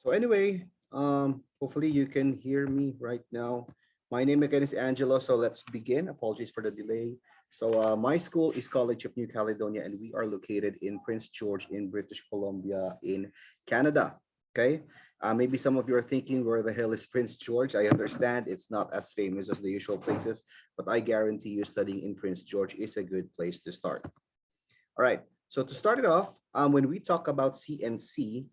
So anyway, hopefully you can hear me right now. My name again is Angelo, so let's begin. Apologies for the delay. So my school is College of New Caledonia, and we are located in Prince George in British Columbia in Canada. Okay, maybe some of you are thinking, where the hell is Prince George? I understand it's not as famous as the usual places, but I guarantee you studying in Prince George is a good place to start. All right, so to start it off, when we talk about CNC,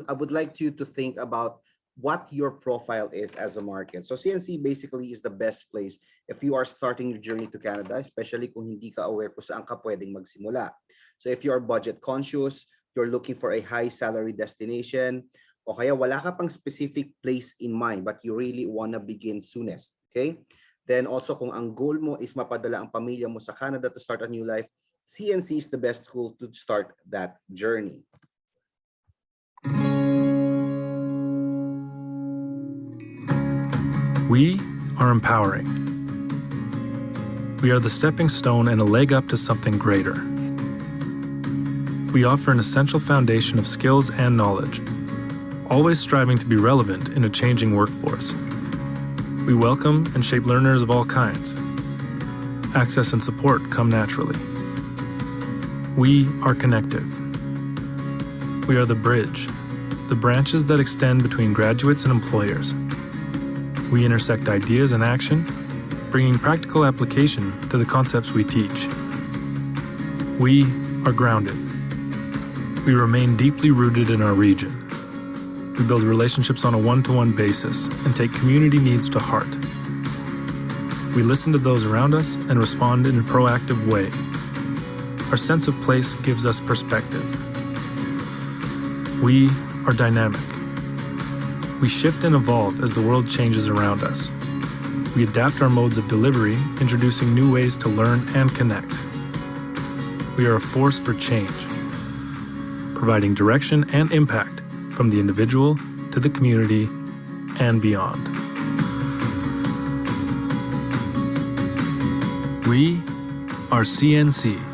I would like you to think about what your profile is as a market. So CNC basically is the best place if you are starting your journey to Canada, especially kung hindi ka aware kung saan ka pwedeng magsimula. So if you are budget conscious, you're looking for a high salary destination, o kaya wala ka pang specific place in mind but you really wanna begin soonest, okay? Then also kung ang goal mo is mapadala ang pamilya mo sa Canada to start a new life, CNC is the best school to start that journey. We are empowering. We are the stepping stone and a leg up to something greater. We offer an essential foundation of skills and knowledge, always striving to be relevant in a changing workforce. We welcome and shape learners of all kinds. Access and support come naturally. We are connective. We are the bridge, the branches that extend between graduates and employers. We intersect ideas and action, bringing practical application to the concepts we teach. We are grounded. We remain deeply rooted in our region. We build relationships on a one-to-one basis and take community needs to heart. We listen to those around us and respond in a proactive way. Our sense of place gives us perspective. We are dynamic. We shift and evolve as the world changes around us. We adapt our modes of delivery, introducing new ways to learn and connect. We are a force for change, providing direction and impact from the individual to the community and beyond. We are CNC.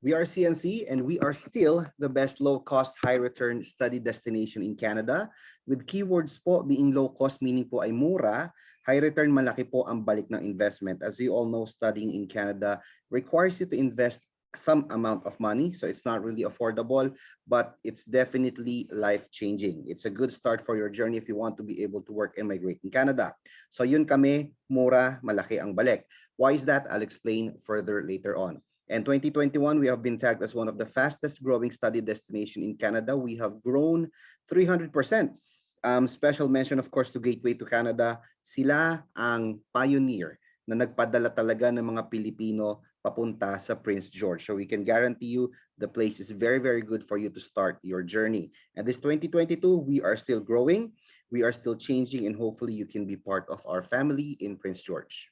We are CNC, and we are still the best low-cost, high-return study destination in Canada, with keywords po being low-cost, meaning po ay mura, high-return, malaki po ang balik ng investment. As you all know, studying in Canada requires you to invest some amount of money, so it's not really affordable, but it's definitely life-changing. It's a good start for your journey if you want to be able to work and migrate in Canada. So yun kami, mura, malaki ang balik. Why is that? I'll explain further later on. In 2021, we have been tagged as one of the fastest growing study destination in Canada. We have grown 300%. Special mention, of course, to Gateway to Canada. Sila ang pioneer na nagpadala talaga ng mga Pilipino papunta sa Prince George. So we can guarantee you the place is very, very good for you to start your journey. And this 2022, we are still growing. We are still changing, and hopefully you can be part of our family in Prince George.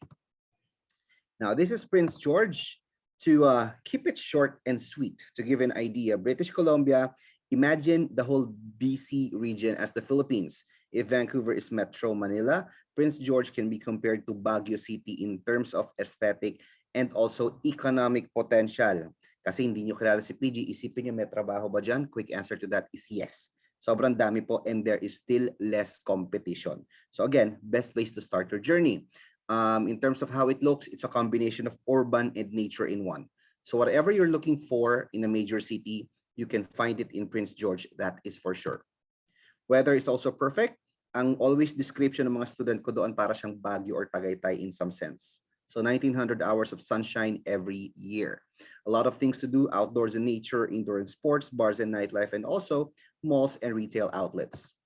Now, this is Prince George. To keep it short and sweet, to give an idea, British Columbia, imagine the whole BC region as the Philippines. If Vancouver is Metro Manila, Prince George can be compared to Baguio City in terms of aesthetic and also economic potential. Kasi hindi nyo kilala si PG, isipin nyo may trabaho ba dyan? Quick answer to that is yes. Sobrang dami po, and there is still less competition. So again, best place to start your journey. In terms of how it looks, it's a combination of urban and nature in one. So whatever you're looking for in a major city, you can find it in Prince George, that is for sure. Weather is also perfect. Ang always description ng mga student ko doon para siyang Baguio or Tagaytay in some sense. So 1900 hours of sunshine every year. A lot of things to do outdoors in nature, indoor in sports, bars and nightlife, and also malls and retail outlets.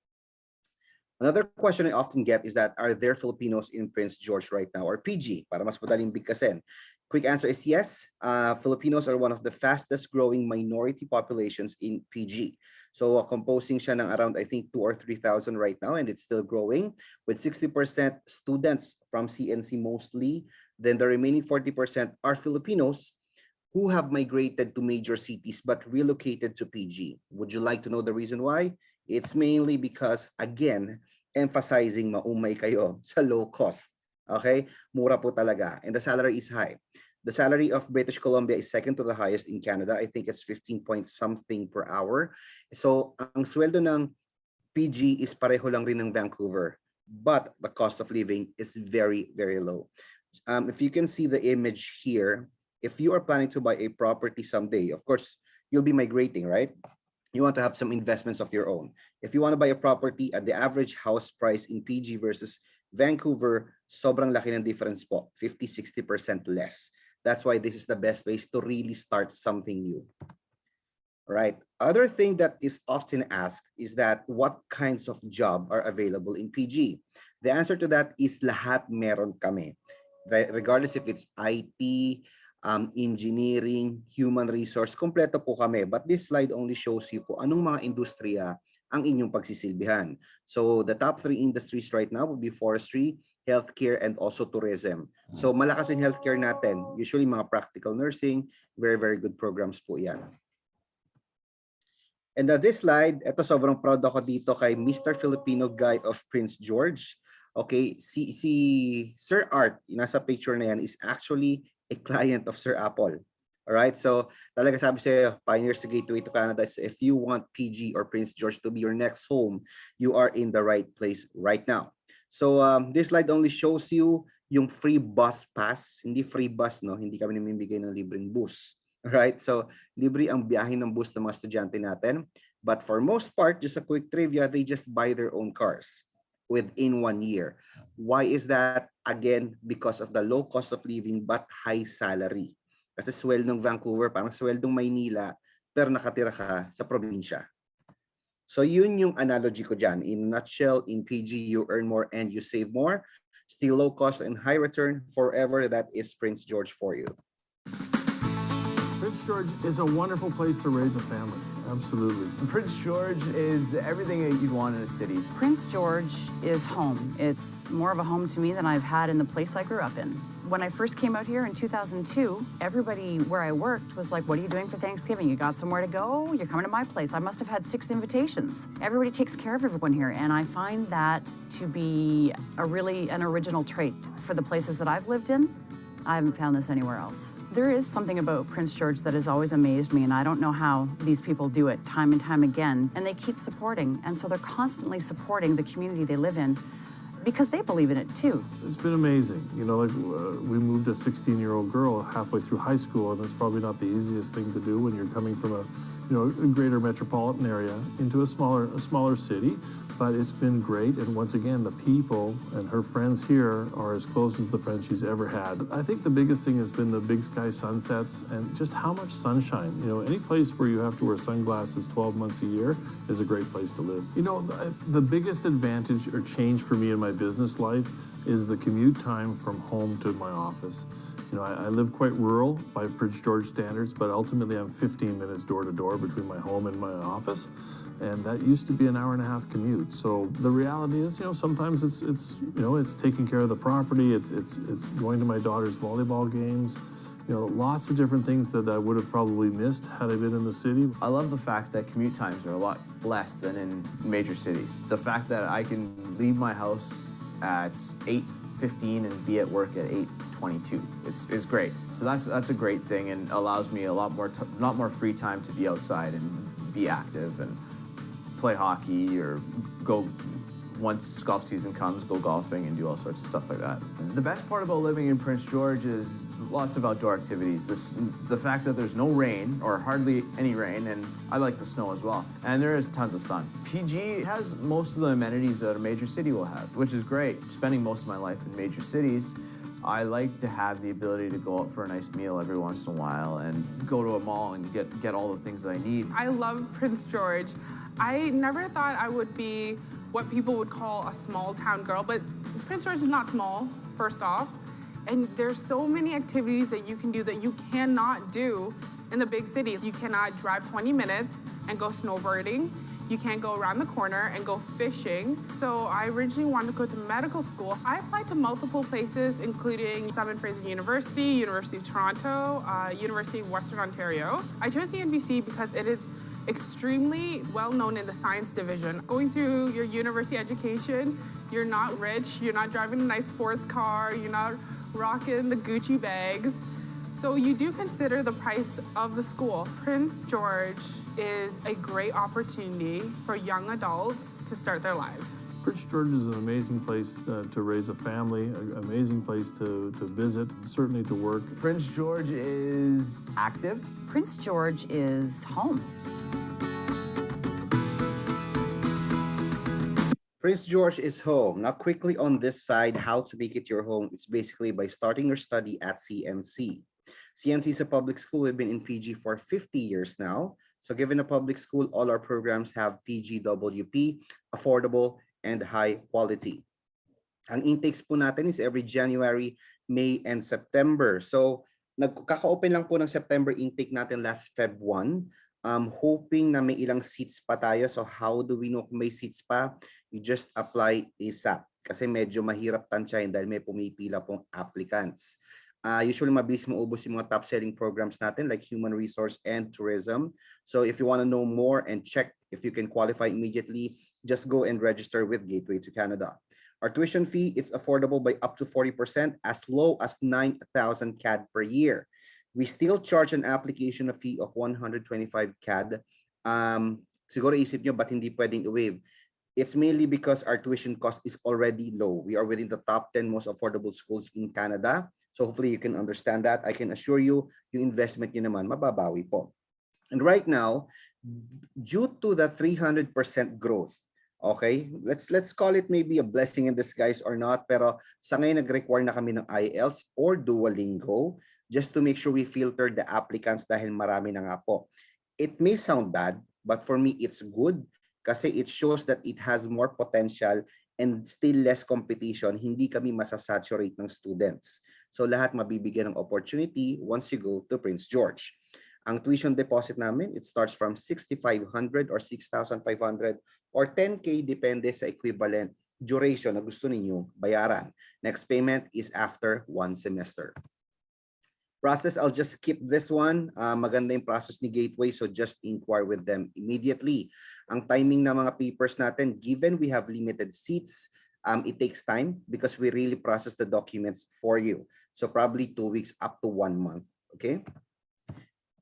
Another question I often get is that, are there Filipinos in Prince George right now, or PG? Para mas madaling bigkasin. Quick answer is yes. Filipinos are one of the fastest growing minority populations in PG. So composing siya ng around, I think, 2,000 or 3,000 right now, and it's still growing, with 60% students from CNC mostly. Then the remaining 40% are Filipinos who have migrated to major cities but relocated to PG. Would you like to know the reason why? It's mainly because, again, emphasizing maumay kayo sa low cost. Okay? Mura po talaga. And the salary is high. The salary of British Columbia is second to the highest in Canada. I think it's 15 point something per hour. So ang sweldo ng PG is pareho lang rin ng Vancouver, but the cost of living is very, very low. If you can see the image here, if you are planning to buy a property someday, of course, you'll be migrating, right? You want to have some investments of your own. If you want to buy a property at the average house price in PG versus Vancouver, sobrang laki ng difference po, 50-60% less. That's why this is the best place to really start something new. Right. Other thing that is often asked is that what kinds of job are available in PG? The answer to that is lahat meron kami. Regardless if it's IT, engineering, human resource, kompleto po kami. But this slide only shows you po anong mga industriya ang inyong pagsisilbihan. So the top 3 industries right now would be forestry, healthcare, and also tourism. So malakas yung healthcare natin. Usually mga practical nursing, very, very good programs po yan. And this slide, ito sobrang proud ako dito kay Mr. Filipino Guy of Prince George. Okay, si Sir Art, nasa picture na yan, is actually a client of Sir Apple. All right, so talaga sabi sa'yo, Pioneers Gateway to Canada, so if you want PG or Prince George to be your next home, you are in the right place right now. So this slide only shows you yung free bus pass, hindi free bus, no? Hindi kami namimigay ng libreng bus. Right? So libre ang biyahe ng bus ng mga estudyante natin. But for most part, just a quick trivia, they just buy their own cars within 1 year. Why is that? Again, because of the low cost of living but high salary. Kasi sweldong Vancouver, parang sweldong Maynila, pero nakatira ka sa probinsya. So yun yung analogy ko dyan. In a nutshell, in PG, you earn more and you save more. Still low cost and high return. Forever, that is Prince George for you. Prince George is a wonderful place to raise a family. Absolutely. Prince George is everything that you'd want in a city. Prince George is home. It's more of a home to me than I've had in the place I grew up in. When I first came out here in 2002, everybody where I worked was like, what are you doing for Thanksgiving? You got somewhere to go? You're coming to my place. I must have had 6 invitations. Everybody takes care of everyone here, and I find that to be an original trait. For the places that I've lived in, I haven't found this anywhere else. There is something about Prince George that has always amazed me, and I don't know how these people do it time and time again. And they keep supporting, and so they're constantly supporting the community they live in because they believe in it too. It's been amazing. You know, like we moved a 16-year-old girl halfway through high school, and it's probably not the easiest thing to do when you're coming from a greater metropolitan area into a smaller city. But it's been great, and once again, the people and her friends here are as close as the friends she's ever had. I think the biggest thing has been the big sky sunsets and just how much sunshine. You know, any place where you have to wear sunglasses 12 months a year is a great place to live. You know, the biggest advantage or change for me in my business life is the commute time from home to my office. You know, I live quite rural by Prince George standards, but ultimately I'm 15 minutes door to door between my home and my office. And that used to be an hour-and-a-half commute. So the reality is, you know, sometimes it's taking care of the property. It's going to my daughter's volleyball games. You know, lots of different things that I would have probably missed had I been in the city. I love the fact that commute times are a lot less than in major cities. The fact that I can leave my house at 8:15 and be at work at 8:22 is great. So that's a great thing and allows me a lot more free time to be outside and be active and play hockey or go, once golf season comes, go golfing and do all sorts of stuff like that. The best part about living in Prince George is lots of outdoor activities. The fact that there's no rain or hardly any rain, and I like the snow as well, and there is tons of sun. PG has most of the amenities that a major city will have, which is great. Spending most of my life in major cities, I like to have the ability to go out for a nice meal every once in a while and go to a mall and get all the things that I need. I love Prince George. I never thought I would be what people would call a small town girl, but Prince George is not small, first off. And there's so many activities that you can do that you cannot do in the big cities. You cannot drive 20 minutes and go snowboarding. You can't go around the corner and go fishing. So I originally wanted to go to medical school. I applied to multiple places, including Simon Fraser University, University of Toronto, University of Western Ontario. I chose UNBC because it is extremely well known in the science division. Going through your university education, you're not rich, you're not driving a nice sports car, you're not rocking the Gucci bags. So you do consider the price of the school. Prince George is a great opportunity for young adults to start their lives. Prince George is an amazing place to raise a family, an amazing place to visit, certainly to work. Prince George is active. Prince George is home. Prince George is home. Now, quickly on this side, how to make it your home. It's basically by starting your study at CNC. CNC is a public school. We've been in PG for 50 years now. So given a public school, all our programs have PGWP, affordable, and high quality. Ang intakes po natin is every January, May, and September. So nagkaka-open lang po ng September intake natin last Feb 1. Hoping na may ilang seats pa tayo. So how do we know kung may seats pa? You just apply ASAP. Kasi medyo mahirap tansyahin dahil may pumipila pong applicants. Usually mabilis maubos yung mga top-selling programs natin like human resource and tourism. So if you want to know more and check if you can qualify immediately, just go and register with Gateway to Canada. Our tuition fee is affordable by up to 40%, as low as 9,000 CAD per year. We still charge an application fee of 125 CAD. Siguro isip nyo, ba't hindi pwedeng i-waive? It's mainly because our tuition cost is already low. We are within the top 10 most affordable schools in Canada. So hopefully you can understand that. I can assure you, yung investment nyo naman, mababawi po. And right now, due to the 300% growth, okay, let's call it maybe a blessing in disguise or not, pero sa ngayon nag-require na kami ng IELTS or Duolingo just to make sure we filter the applicants dahil marami na nga po. It may sound bad, but for me, it's good kasi it shows that it has more potential and still less competition. Hindi kami masasaturate ng students. So lahat mabibigyan ng opportunity once you go to Prince George. Ang tuition deposit namin, it starts from 6,500 or 6,500 or 10K depende sa equivalent duration na gusto ninyo bayaran. Next payment is after 1 semester. Process, I'll just skip this one. Maganda yung process ni Gateway, so just inquire with them immediately. Ang timing ng mga papers natin, given we have limited seats, it takes time because we really process the documents for you. So probably 2 weeks up to 1 month, okay?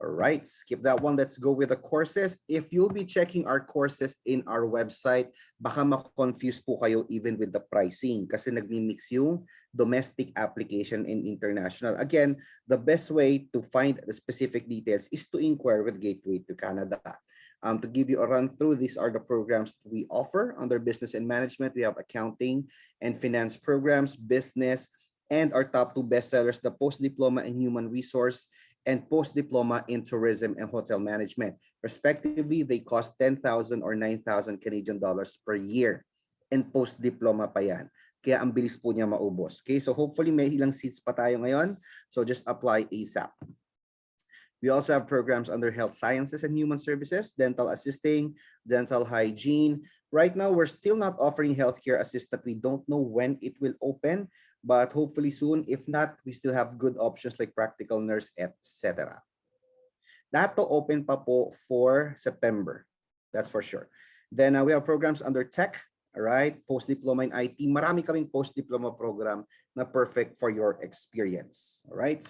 All right, skip that one. Let's go with the courses. If you'll be checking our courses in our website, baka ma-confuse po kayo even with the pricing kasi nagmi-mix yung domestic application and international. Again, the best way to find the specific details is to inquire with Gateway to Canada. To give you a run through, these are the programs we offer under business and management. We have accounting and finance programs, business, and our top 2 bestsellers, the post-diploma in human resource and post-diploma in tourism and hotel management. Respectively, they cost 10,000 or 9,000 Canadian dollars per year. And post-diploma pa yan. Kaya ang bilis po niya maubos. Okay, so hopefully may ilang seats pa tayo ngayon. So just apply ASAP. We also have programs under health sciences and human services, dental assisting, dental hygiene. Right now, we're still not offering healthcare assistant. We don't know when it will open, but hopefully soon. If not, we still have good options like practical nurse, etc. That to open pa po for September. That's for sure. Then we have programs under tech, all right? Post-diploma in IT. Marami kaming post-diploma program na perfect for your experience, all right?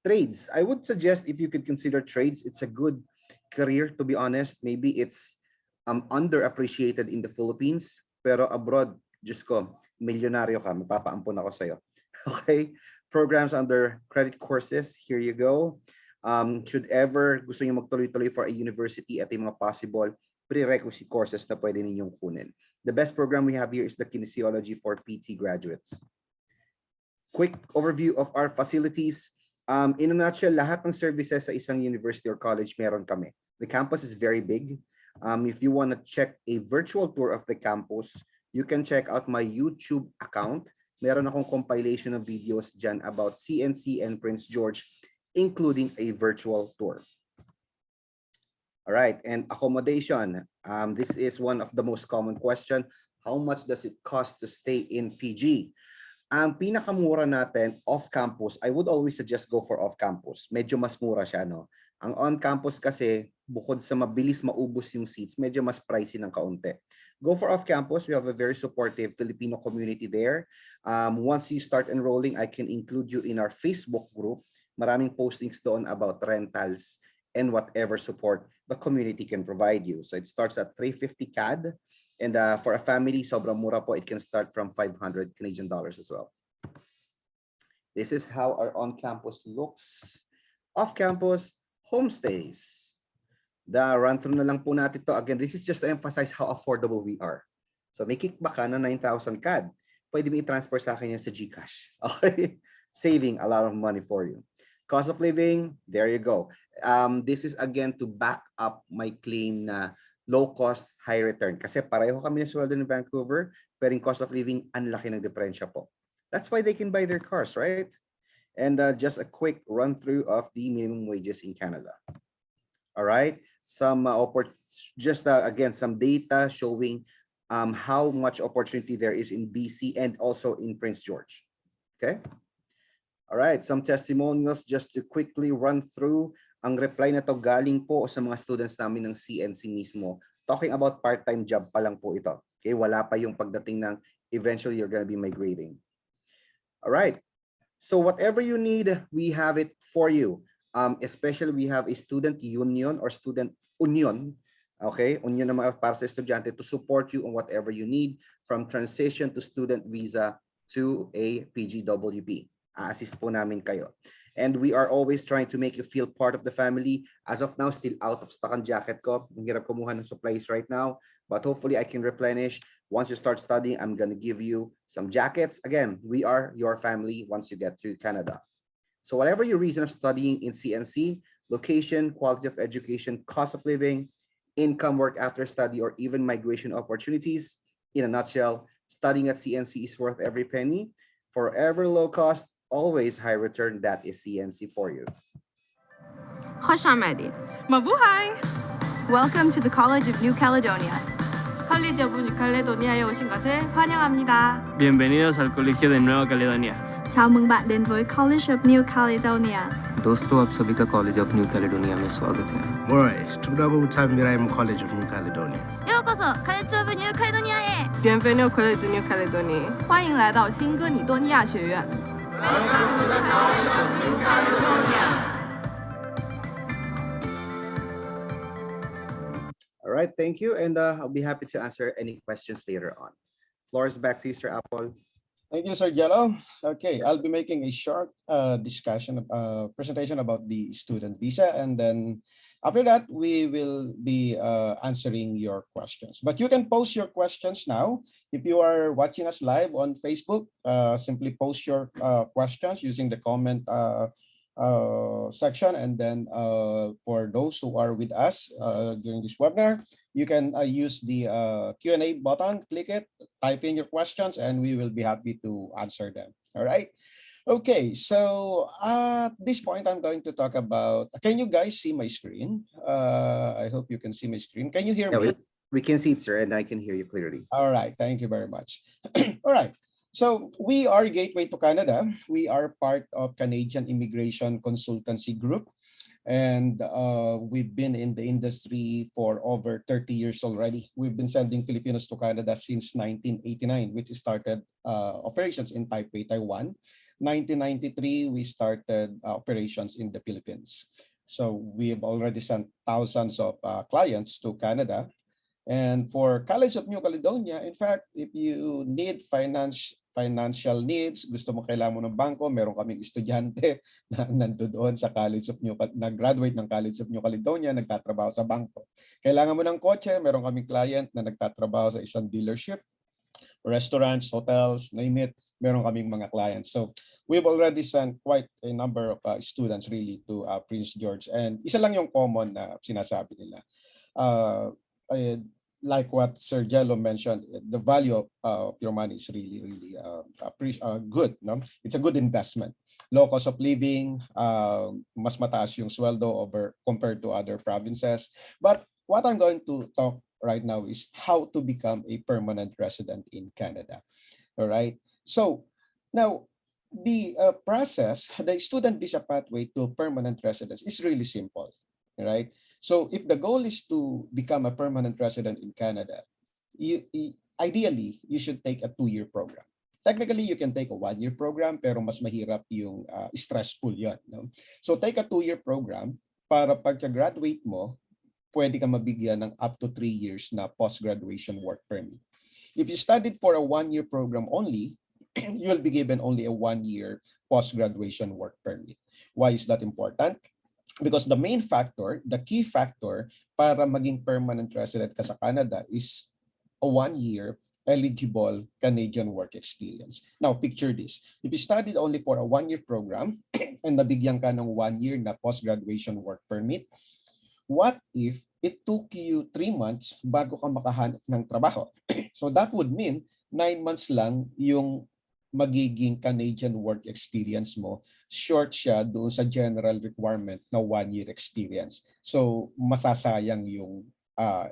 Trades. I would suggest if you could consider trades, it's a good career, to be honest. Maybe it's underappreciated in the Philippines, pero abroad, Diyos ko, milyonaryo ka, mapapaampun ako sa'yo. Okay, programs under credit courses, here you go. Should ever gusto nyo magtuloy-tuloy for a university at yung mga possible prerequisite courses na pwede ninyong kunin. The best program we have here is the kinesiology for PT graduates. Quick overview of our facilities. In a nutshell, lahat ng services sa isang university or college meron kami. The campus is very big. If you want to check a virtual tour of the campus, you can check out my YouTube account. Meron akong compilation of videos dyan about CNC and Prince George, including a virtual tour. All right, and accommodation. This is one of the most common question. How much does it cost to stay in PG? Ang pinakamura natin off-campus, I would always suggest go for off-campus. Medyo mas mura siya, no? Ang on-campus kasi, bukod sa mabilis maubos yung seats, medyo mas pricey ng kaunti. Go for off-campus. We have a very supportive Filipino community there. Once you start enrolling, I can include you in our Facebook group. maraming postings doon about rentals and whatever support the community can provide you. So it starts at 350 CAD. And for a family, sobrang mura po. It can start from 500 Canadian dollars as well. This is how our on-campus looks. Off-campus, homestays. The run-through na lang po natin to. Again, this is just to emphasize how affordable we are. So may kickback ka na 9,000 CAD. Pwede mo i-transfer sa akin yan sa GCash. Okay? Saving a lot of money for you. Cost of living, there you go. This is again to back up my claim na low cost, high return. Kasi pareho kami na sweldo in Vancouver, pero yung cost of living, ang laki ng diferensya po. That's why they can buy their cars, right? And just a quick run through of the minimum wages in Canada. All right, some again, some data showing how much opportunity there is in BC and also in Prince George. Okay. All right, some testimonials just to quickly run through. Ang reply na to galing po sa mga students namin ng CNC mismo. Talking about part-time job pa lang po ito. Okay, wala pa yung pagdating ng eventually you're gonna be migrating. All right, so whatever you need, we have it for you. Especially we have a student union or student union. Okay, union naman para sa estudyante to support you on whatever you need from transition to student visa to a PGWP. Assist po namin kayo. And we are always trying to make you feel part of the family. As of now, still out of stock ang jacket ko. Ang hirap kumuha ng supplies right now. But hopefully I can replenish. Once you start studying, I'm going to give you some jackets. Again, we are your family once you get to Canada. So whatever your reason of studying in CNC, location, quality of education, cost of living, income, work after study, or even migration opportunities, in a nutshell, studying at CNC is worth every penny. Forever low cost, always high return. That is CNC for you. خوش آمدید. Mabuhay! Welcome to the College of New Caledonia. 컬리지 오브 뉴칼레도니아에 오신 것을 환영합니다. Bienvenidos al Colegio de Nueva Caledonia. Chào mừng bạn đến với College of New Caledonia. दोस्तों आप सभी का college of new Caledonia में स्वागत है College of New Caledonia. ようこそカレッジオブニューカレドニアへ。 Bienvenido al Colegio de New Caledonia. 欢迎来到新哥尼多尼亚学院。 All right, thank you. And I'll be happy to answer any questions later on. Floor is back to you, Sir Apple. Thank you, Sir Jello. Okay, I'll be making a short presentation about the student visa, and then after that, we will be answering your questions. But you can post your questions now. If you are watching us live on Facebook, simply post your questions using the comment section, and then for those who are with us during this webinar, you can use the Q&A button, click it, type in your questions, and we will be happy to answer them. All right. Okay, so at this point, I'm going to talk about, can you guys see my screen? I hope you can see my screen. Can you hear me? We can see it, sir, and I can hear you clearly. All right, thank you very much. All right. So we are Gateway to Canada. We are part of Canadian Immigration Consultancy Group, and we've been in the industry for over 30 years already. We've been sending Filipinos to Canada since 1989, which started operations in Taipei, Taiwan. 1993, we started operations in the Philippines. So we have already sent thousands of clients to Canada. And for College of New Caledonia, in fact, if you need financial needs, gusto mo kailangan mo ng bangko, meron kaming estudyante na nandoon sa College of New nag-graduate ng College of New Caledonia, nagtatrabaho sa bangko. Kailangan mo ng kotse, meron kaming client na nagtatrabaho sa isang dealership, restaurants, hotels, name it, meron kaming mga clients. So we've already sent quite a number of students really to Prince George. And isa lang yung common na sinasabi nila. Like what Sir Jello mentioned, the value of your money is really good. No? It's a good investment. Low cost of living, mas mataas yung sweldo compared to other provinces. But what I'm going to talk right now is how to become a permanent resident in Canada. All right. So now the process, the student visa pathway to permanent residence is really simple. All right. So if the goal is to become a permanent resident in Canada, ideally, you should take a 2-year program. technically, you can take a 1-year program, pero mas mahirap yung stressful yun. No? So take a 2-year program para pagka-graduate mo, pwede ka mabigyan ng up to 3 years na post-graduation work permit. If you studied for a 1-year program only, you'll be given only a 1-year post-graduation work permit. Why is that important? Because the main factor, the key factor para maging permanent resident ka sa Canada is a 1-year eligible Canadian work experience. Now, picture this. If you studied only for a 1-year program and nabigyan ka ng 1 year na post-graduation work permit, what if it took you 3 months bago ka makahanap ng trabaho? So that would mean 9 months lang yung magiging Canadian work experience mo, short siya doon sa general requirement na 1-year experience. So masasayang yung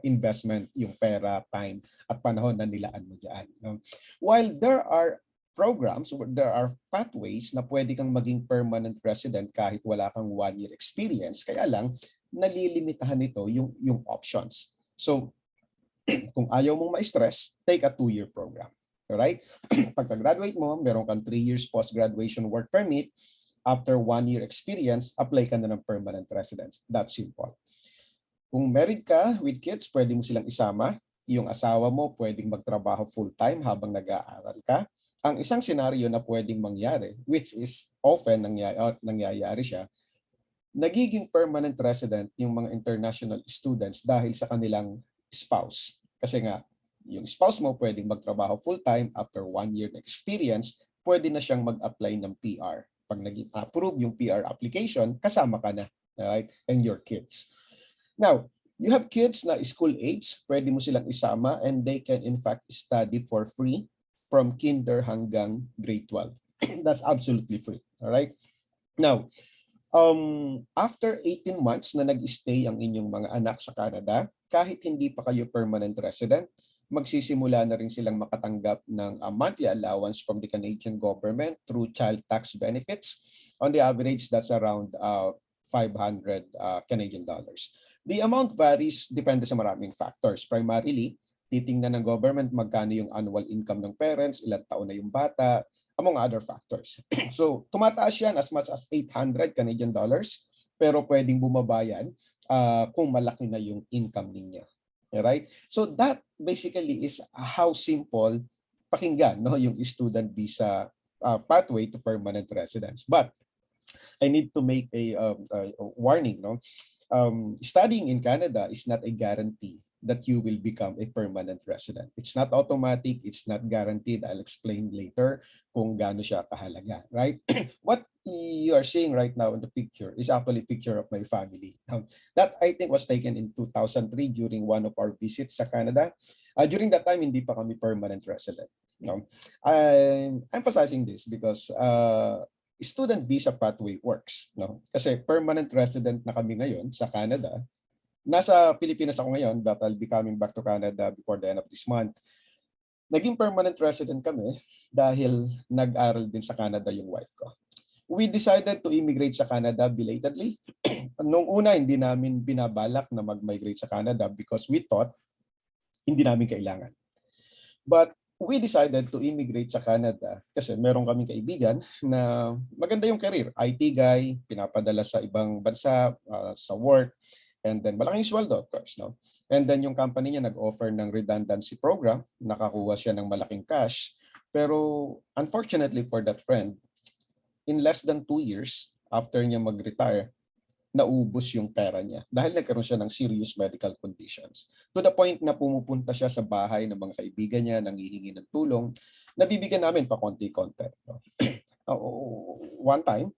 investment, yung pera, time, at panahon na nilaan mo dyan. No? While there are programs, there are pathways na pwede kang maging permanent resident kahit wala kang 1-year experience, kaya lang nalilimitahan nito yung options. So kung ayaw mong ma-stress, take a 2-year program. Alright? Pagka-graduate mo, meron kang 3 years post-graduation work permit. After 1-year experience, apply ka na ng permanent residence. That's simple. Kung married ka with kids, pwede mo silang isama. Yung asawa mo pwedeng magtrabaho full-time habang nag-aaral ka. Ang isang senaryo na pwedeng mangyari, which is often nangyayari siya, nagiging permanent resident yung mga international students dahil sa kanilang spouse. Kasi nga, yung spouse mo pwedeng magtrabaho full-time after 1 year na experience, pwede na siyang mag-apply ng PR. Pag naging approve yung PR application, kasama ka na, right? And your kids. Now, you have kids na school age, pwede mo silang isama and they can in fact study for free from kinder hanggang grade 12. That's absolutely free. All right? Now, after 18 months na nag-stay ang inyong mga anak sa Canada, kahit hindi pa kayo permanent resident, magsisimula na rin silang makatanggap ng monthly allowance from the Canadian government through child tax benefits. On the average, that's around 500 Canadian dollars. The amount varies depende sa maraming factors. Primarily, titingnan ng government magkano yung annual income ng parents, ilang taon na yung bata, among other factors. So, tumataas yan as much as 800 Canadian dollars, pero pwedeng bumaba yan kung malaki na yung income ninyo. Right? So that basically is how simple pakinggan yung student visa pathway to permanent residence. But I need to make a warning. Studying in Canada is not a guarantee that you will become a permanent resident. It's not automatic. It's not guaranteed. I'll explain later kung gaano siya kahalaga. Right? What you are seeing right now in the picture is actually a picture of my family. That I think was taken in 2003 during one of our visits sa Canada. During that time, hindi pa kami permanent resident. I'm emphasizing this because student visa pathway works. Kasi permanent resident na kami ngayon sa Canada. Nasa Pilipinas ako ngayon, but I'll be coming back to Canada before the end of this month. Naging permanent resident kami dahil nag-aral din sa Canada yung wife ko. We decided to immigrate sa Canada belatedly. Noong una, hindi namin binabalak na mag-migrate sa Canada because we thought hindi namin kailangan. But we decided to immigrate sa Canada kasi meron kaming kaibigan na maganda yung career. IT guy, pinapadala sa ibang bansa, sa work, and then malaking sweldo, of course. And then yung company niya nag-offer ng redundancy program, nakakuha siya ng malaking cash. Pero unfortunately for that friend, in less than 2 years after niya mag-retire, naubos yung pera niya dahil nagkaroon siya ng serious medical conditions. To the point na pumupunta siya sa bahay ng mga kaibigan niya, nanghihingi ng tulong, nabibigyan namin pa konti-konti. One time,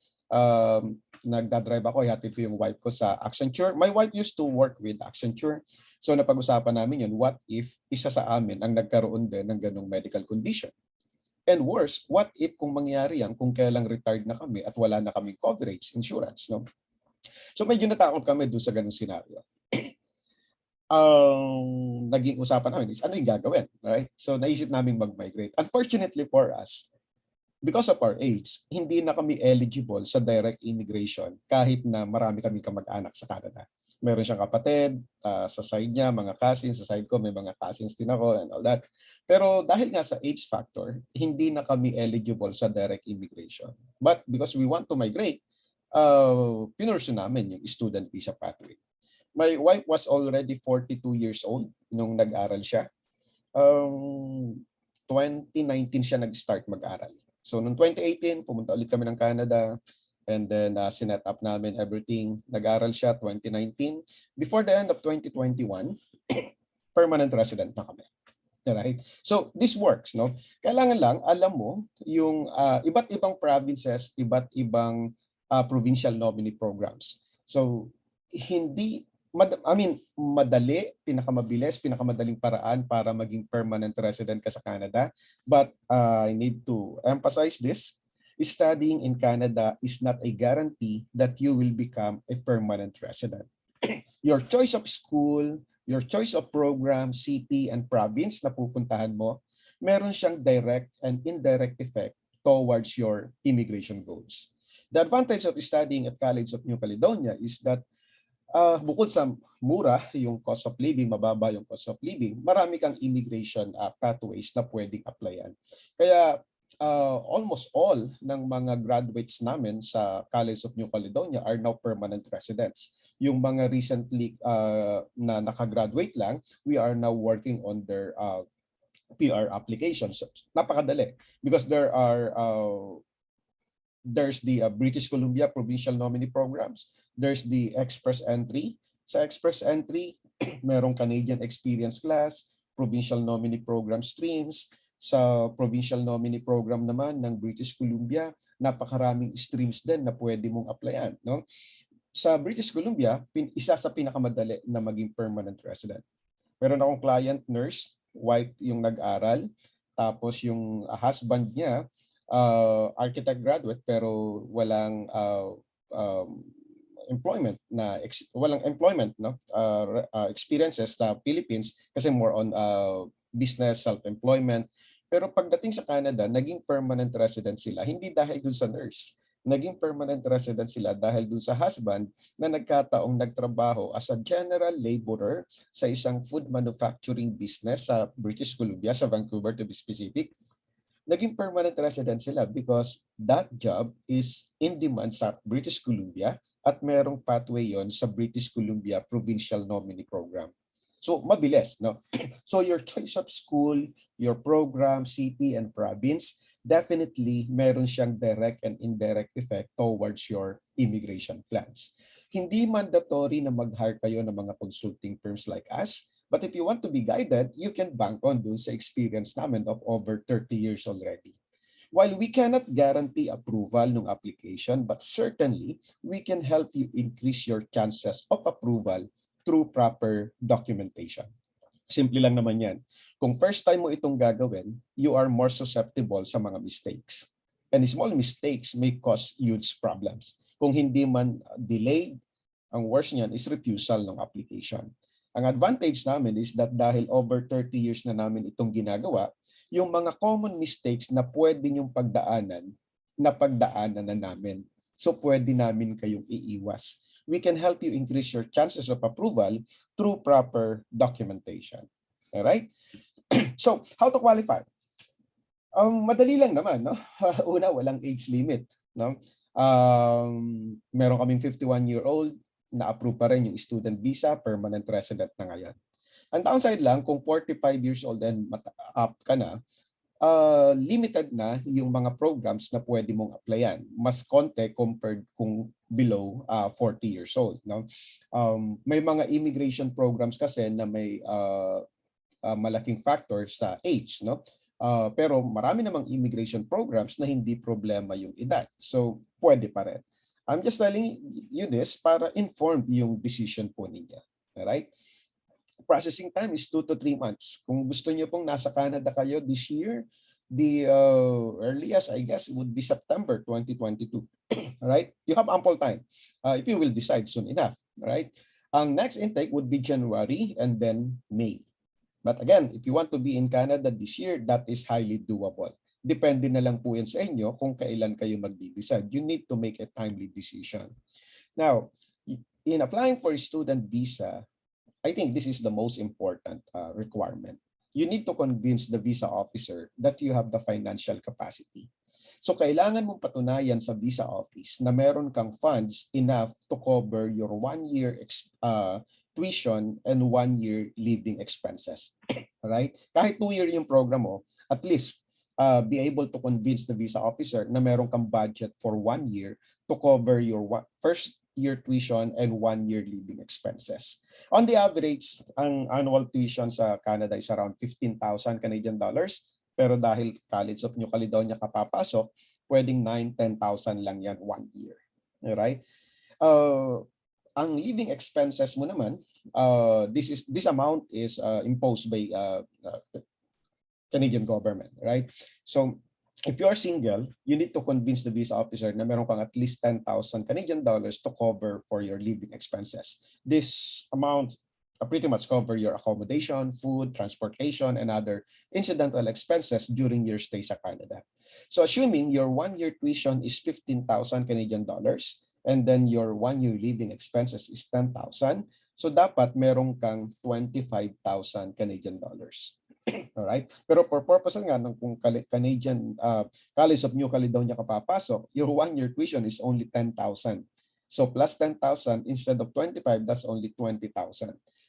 nagdadrive ako, ihatid ko yung wife ko sa Accenture. My wife used to work with Accenture. So napag-usapan namin yun, what if isa sa amin ang nagkaroon din ng ganong medical condition? And worse, what if kung mangyari yan, kung kailang retired na kami at wala na kaming coverage insurance, So medyo natakot kami doon sa ganung scenario. Naging usapan namin is ano yung gagawin, right? So naisip namin mag-migrate. Unfortunately for us, because of our age, hindi na kami eligible sa direct immigration kahit na marami kaming kamag-anak sa Canada. Meron siyang kapatid, sa side niya, mga cousins, sa side ko may mga cousins din ako and all that. Pero dahil nga sa age factor, hindi na kami eligible sa direct immigration. But because we want to migrate, pinursu namin yung student visa pathway. My wife was already 42 years old nung nag-aral siya. 2019 siya nag-start mag-aral. So noong 2018, pumunta ulit kami ng Canada. And then sinet up namin everything. Nag-aral siya 2019. Before the end of 2021, permanent resident na kami. Right? So this works, no? Kailangan lang alam mo yung iba't ibang provinces, iba't ibang provincial nominee programs. So hindi madali, pinakamabilis, pinakamadaling paraan para maging permanent resident ka sa Canada. But I need to emphasize this. Studying in Canada is not a guarantee that you will become a permanent resident. Your choice of school, your choice of program, city, and province na pupuntahan mo, meron siyang direct and indirect effect towards your immigration goals. The advantage of studying at College of New Caledonia is that bukod sa mura, yung cost of living, mababa yung cost of living, marami kang immigration pathways na pwedeng applyan. Kaya almost all ng mga graduates namin sa College of New Caledonia are now permanent residents. Yung mga recently na nakagraduate lang, we are now working on their PR applications. Napakadali because there's the British Columbia Provincial Nominee Programs. There's the Express Entry. Sa Express Entry, merong Canadian Experience Class, Provincial Nominee Program streams. Sa Provincial Nominee Program naman ng British Columbia, napakaraming streams din na pwede mong applyan. No? Sa British Columbia, isa sa pinakamadali na maging permanent resident. Meron akong client nurse, wife yung nag-aral, tapos yung husband niya, architect graduate pero walang employment experiences sa Philippines kasi more on business, self-employment. Pero pagdating sa Canada, naging permanent resident sila, hindi dahil dun sa nurse. Naging permanent resident sila dahil dun sa husband na nagkataong nagtrabaho as a general laborer sa isang food manufacturing business sa British Columbia, sa Vancouver to be specific. Naging permanent resident sila because that job is in demand sa British Columbia at merong pathway yon sa British Columbia Provincial Nominee Program. So, mabilis, no? So, your choice of school, your program, city, and province, definitely meron siyang direct and indirect effect towards your immigration plans. Hindi mandatory na mag-hire kayo ng mga consulting firms like us, but if you want to be guided, you can bank on dun sa experience namin of over 30 years already. While we cannot guarantee approval ng application, but certainly, we can help you increase your chances of approval through proper documentation. Simple lang naman yan. Kung first time mo itong gagawin, you are more susceptible sa mga mistakes. And small mistakes may cause huge problems. Kung hindi man delayed, ang worst niyan is refusal ng application. Ang advantage namin is that dahil over 30 years na namin itong ginagawa, yung mga common mistakes na pwede niyong pagdaanan na namin. So pwede namin kayong iiwas. We can help you increase your chances of approval through proper documentation. All right? So, how to qualify? Madali lang naman, no? Una, walang age limit, no? Meron kaming 51-year-old na approve pa rin yung student visa, permanent resident na ngayon. Ang downside lang, kung 45 years old and up ka na, limited na yung mga programs na pwede mong applyan. Mas konti compared kung below 40 years old. No? May mga immigration programs kasi na may malaking factor sa age. No? Pero marami namang immigration programs na hindi problema yung edad. So, pwede pa rin. I'm just telling you this para inform yung decision po ninyo. Alright? Processing time is 2 to 3 months. Kung gusto niyo pong nasa Canada kayo this year, the earliest, I guess, would be September 2022. Alright? You have ample time if you will decide soon enough. Alright? Ang next intake would be January and then May. But again, if you want to be in Canada this year, that is highly doable. Depende na lang po yan sa inyo kung kailan kayo mag-decide. You need to make a timely decision. Now, in applying for a student visa, I think this is the most important requirement. You need to convince the visa officer that you have the financial capacity. So kailangan mong patunayan sa visa office na meron kang funds enough to cover your 1-year tuition and 1-year living expenses. Alright? Kahit 2-year yung program mo, at least be able to convince the visa officer na meron kang budget for 1 year to cover your first year tuition and 1-year living expenses. On the average, ang annual tuition sa Canada is around 15,000 Canadian dollars. Pero dahil College of New Caledonia ka papasok, pwedeng 9,000-10,000 lang yan 1 year. Alright? Ang living expenses mo naman, this amount is imposed by Canadian government, right? So if you are single, you need to convince the visa officer na meron kang at least 10,000 Canadian dollars to cover for your living expenses. This amount pretty much cover your accommodation, food, transportation, and other incidental expenses during your stay sa Canada. So assuming your 1-year tuition is 15,000 Canadian dollars, and then your 1-year living expenses is 10,000, so dapat meron kang 25,000 Canadian dollars. Alright? Pero for purpose nga ng kung Canadian College of New Caledonia ka papasok, your 1-year tuition is only 10,000. So plus 10,000 instead of 25, that's only 20,000.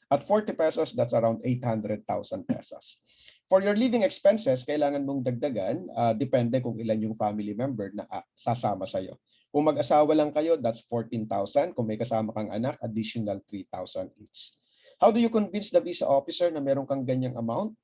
At 40 pesos, that's around 800,000 pesos. For your living expenses, kailangan mong dagdagan, depende kung ilan yung family member na sasama sa'yo. Kung mag-asawa lang kayo, that's 14,000. Kung may kasama kang anak, additional 3,000 each. How do you convince the visa officer na meron kang ganyang amount?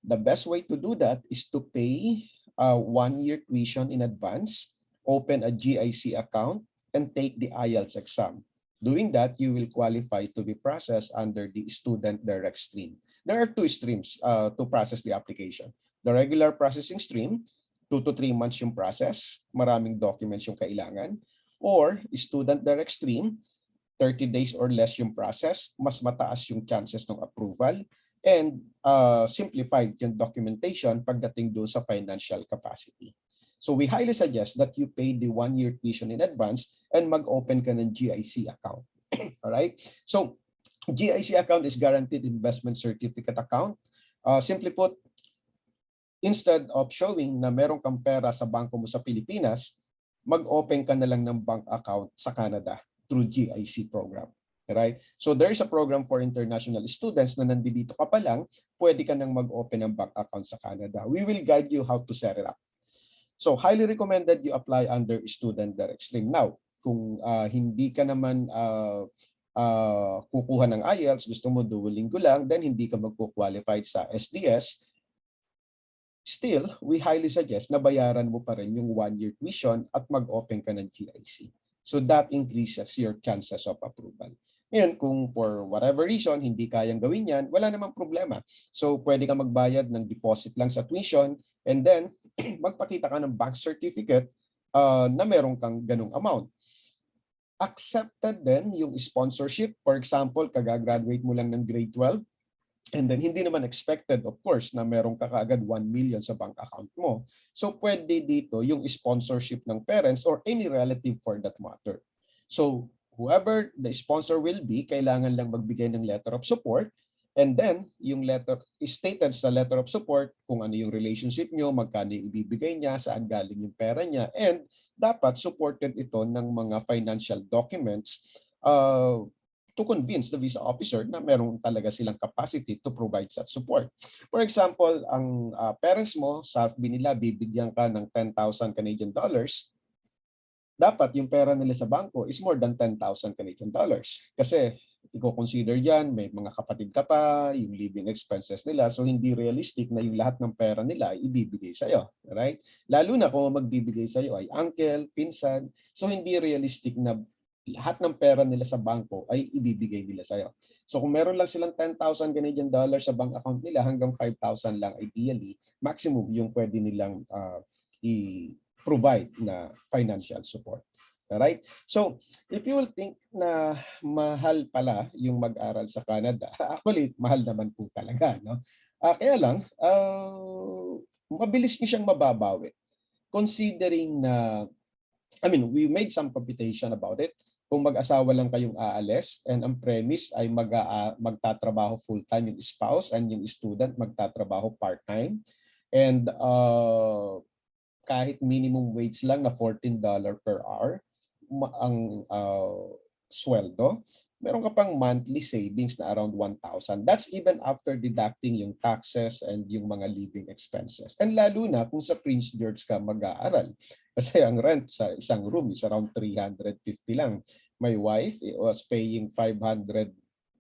The best way to do that is to pay 1-year tuition in advance, open a GIC account, and take the IELTS exam. Doing that, you will qualify to be processed under the student direct stream. There are 2 streams to process the application. The regular processing stream, 2 to 3 months yung process, maraming documents yung kailangan. Or student direct stream, 30 days or less yung process, mas mataas yung chances ng approval, and simplified yung documentation pagdating doon sa financial capacity. So we highly suggest that you pay the 1-year tuition in advance and mag-open ka ng GIC account. All right? So GIC account is Guaranteed Investment Certificate account. Simply put, instead of showing na meron kang pera sa bangko mo sa Pilipinas, mag-open ka na lang ng bank account sa Canada through GIC program. Right? So there is a program for international students na nandito ka pa lang, pwede ka nang mag-open ng bank account sa Canada. We will guide you how to set it up. So highly recommended you apply under student direct stream. Now, kung hindi ka naman kukuha ng IELTS, gusto mo Duolingo lang, then hindi ka magpo-qualified sa SDS, still, we highly suggest na bayaran mo pa rin yung 1-year tuition at mag-open ka ng GIC. So that increases your chances of approval. Ngayon, kung for whatever reason, hindi kayang gawin yan, wala namang problema. So pwede ka magbayad ng deposit lang sa tuition, and then magpakita ka ng bank certificate na meron kang ganung amount. Accepted din yung sponsorship. For example, kagagraduate mo lang ng grade 12, and then hindi naman expected, of course, na meron ka kaagad 1 million sa bank account mo. So pwede dito yung sponsorship ng parents or any relative for that matter. So whoever the sponsor will be, kailangan lang magbigay ng letter of support. And then, yung letter is stated sa letter of support kung ano yung relationship nyo, magkano yung ibibigay niya, saan galing yung pera niya, and dapat supported ito ng mga financial documents to convince the visa officer na meron talaga silang capacity to provide such support. For example, ang parents mo, sabi nila bibigyan ka ng 10,000 Canadian dollars, dapat yung pera nila sa bangko is more than 10,000 Canadian dollars. Kasi i-consider dyan, may mga kapatid ka pa, yung living expenses nila, so hindi realistic na yung lahat ng pera nila ay ibibigay sa'yo. Right? Lalo na kung magbibigay sa'yo ay uncle, pinsan, so hindi realistic na lahat ng pera nila sa bangko ay ibibigay nila sa'yo. So kung meron lang silang 10,000 Canadian dollars sa bank account nila, hanggang 5,000 lang ideally, maximum yung pwede nilang i-provide na financial support. Alright? So, if you will think na mahal pala yung mag-aral sa Canada, actually, mahal naman po talaga. No? Kaya lang, mabilis nyo siyang mababawi. Considering na, we made some computation about it. kung mag-asawa lang kayong aalis and ang premise ay magtatrabaho full-time yung spouse and yung student magtatrabaho part-time. And kahit minimum wage lang na $14 per hour ang sweldo, meron ka pang monthly savings na around 1,000. That's even after deducting yung taxes and yung mga living expenses. And lalo na kung sa Prince George ka mag-aaral. Kasi ang rent sa isang room is around 350 lang. My wife was paying 500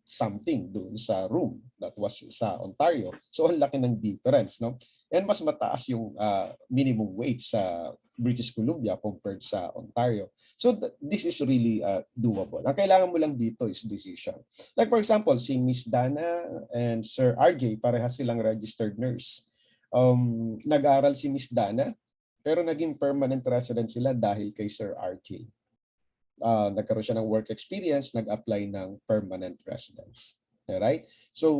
something doon sa room that was sa Ontario. So ang laki ng difference, no? And mas mataas yung minimum wage sa British Columbia compared sa Ontario. So this is really doable. Ang kailangan mo lang dito is decision. Like for example, si Miss Dana and Sir RJ, parehas silang registered nurse. Nag-aral si Miss Dana, pero naging permanent resident sila dahil kay Sir RJ. Nagkaroon siya ng work experience, nag-apply ng permanent residence. Alright? So,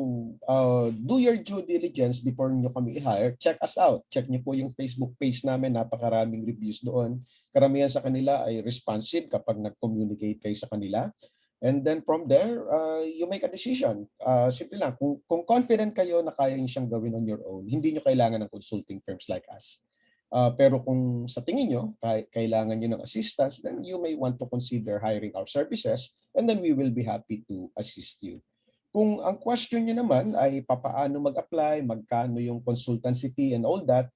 do your due diligence before nyo kami i-hire. Check us out. Check nyo po yung Facebook page namin. Napakaraming reviews doon. Karamihan sa kanila ay responsive kapag nag-communicate kayo sa kanila. And then from there, you make a decision. Simple lang. Kung confident kayo na kaya nyo siyang gawin on your own, hindi nyo kailangan ng consulting firms like us. Pero kung sa tingin nyo, kailangan nyo ng assistance, then you may want to consider hiring our services and then we will be happy to assist you. Kung ang question nyo naman ay papaano mag-apply, magkano yung consultancy fee and all that,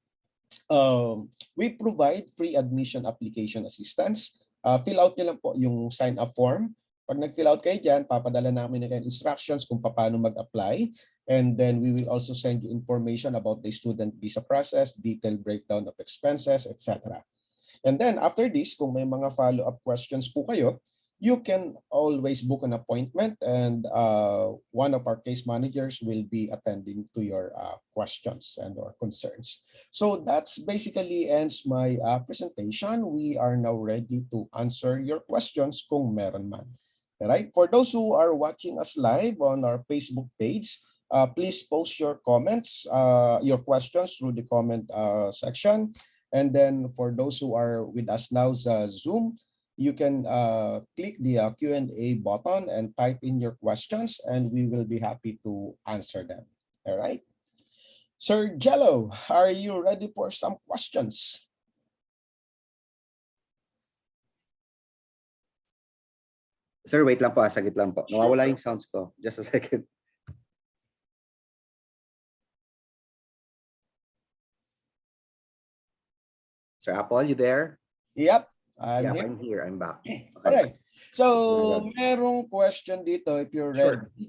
we provide free admission application assistance. Fill out nyo lang po yung sign-up form. Pag nag-fill out kayo dyan, papadala namin ng instructions kung paano mag-apply. And then we will also send you information about the student visa process, detailed breakdown of expenses, etc. And then after this, kung may mga follow-up questions po kayo, you can always book an appointment and one of our case managers will be attending to your questions and or concerns. So that's basically ends my presentation. We are now ready to answer your questions kung meron man. Alright, for those who are watching us live on our Facebook page, please post your comments, your questions through the comment section. And then for those who are with us now sa Zoom, you can click the Q&A button and type in your questions and we will be happy to answer them. All right. Sir Jello, are you ready for some questions? Sir, wait lang po, sagit lang po. Nawawala yung sounds ko. Just a second. Sir Apple, you there? Yep, I'm here. I'm here. I'm back. Okay. All right. So, merong question dito if you're ready.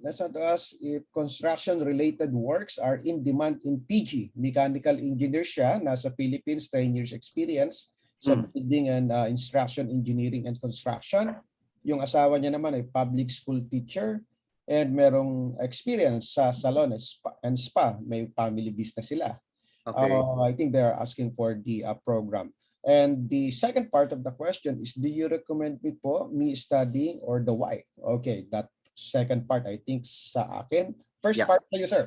Let's want to ask if construction-related works are in demand in PG. Mechanical engineer siya, nasa Philippines, 10 years experience sa building and instruction, engineering, and construction. Yung asawa niya naman ay public school teacher and merong experience sa salon and spa. May family business sila. Okay. I think they're asking for the program. And the second part of the question is, do you recommend me studying or the wife? Okay, that second part I think sa akin. First part sa you, sir.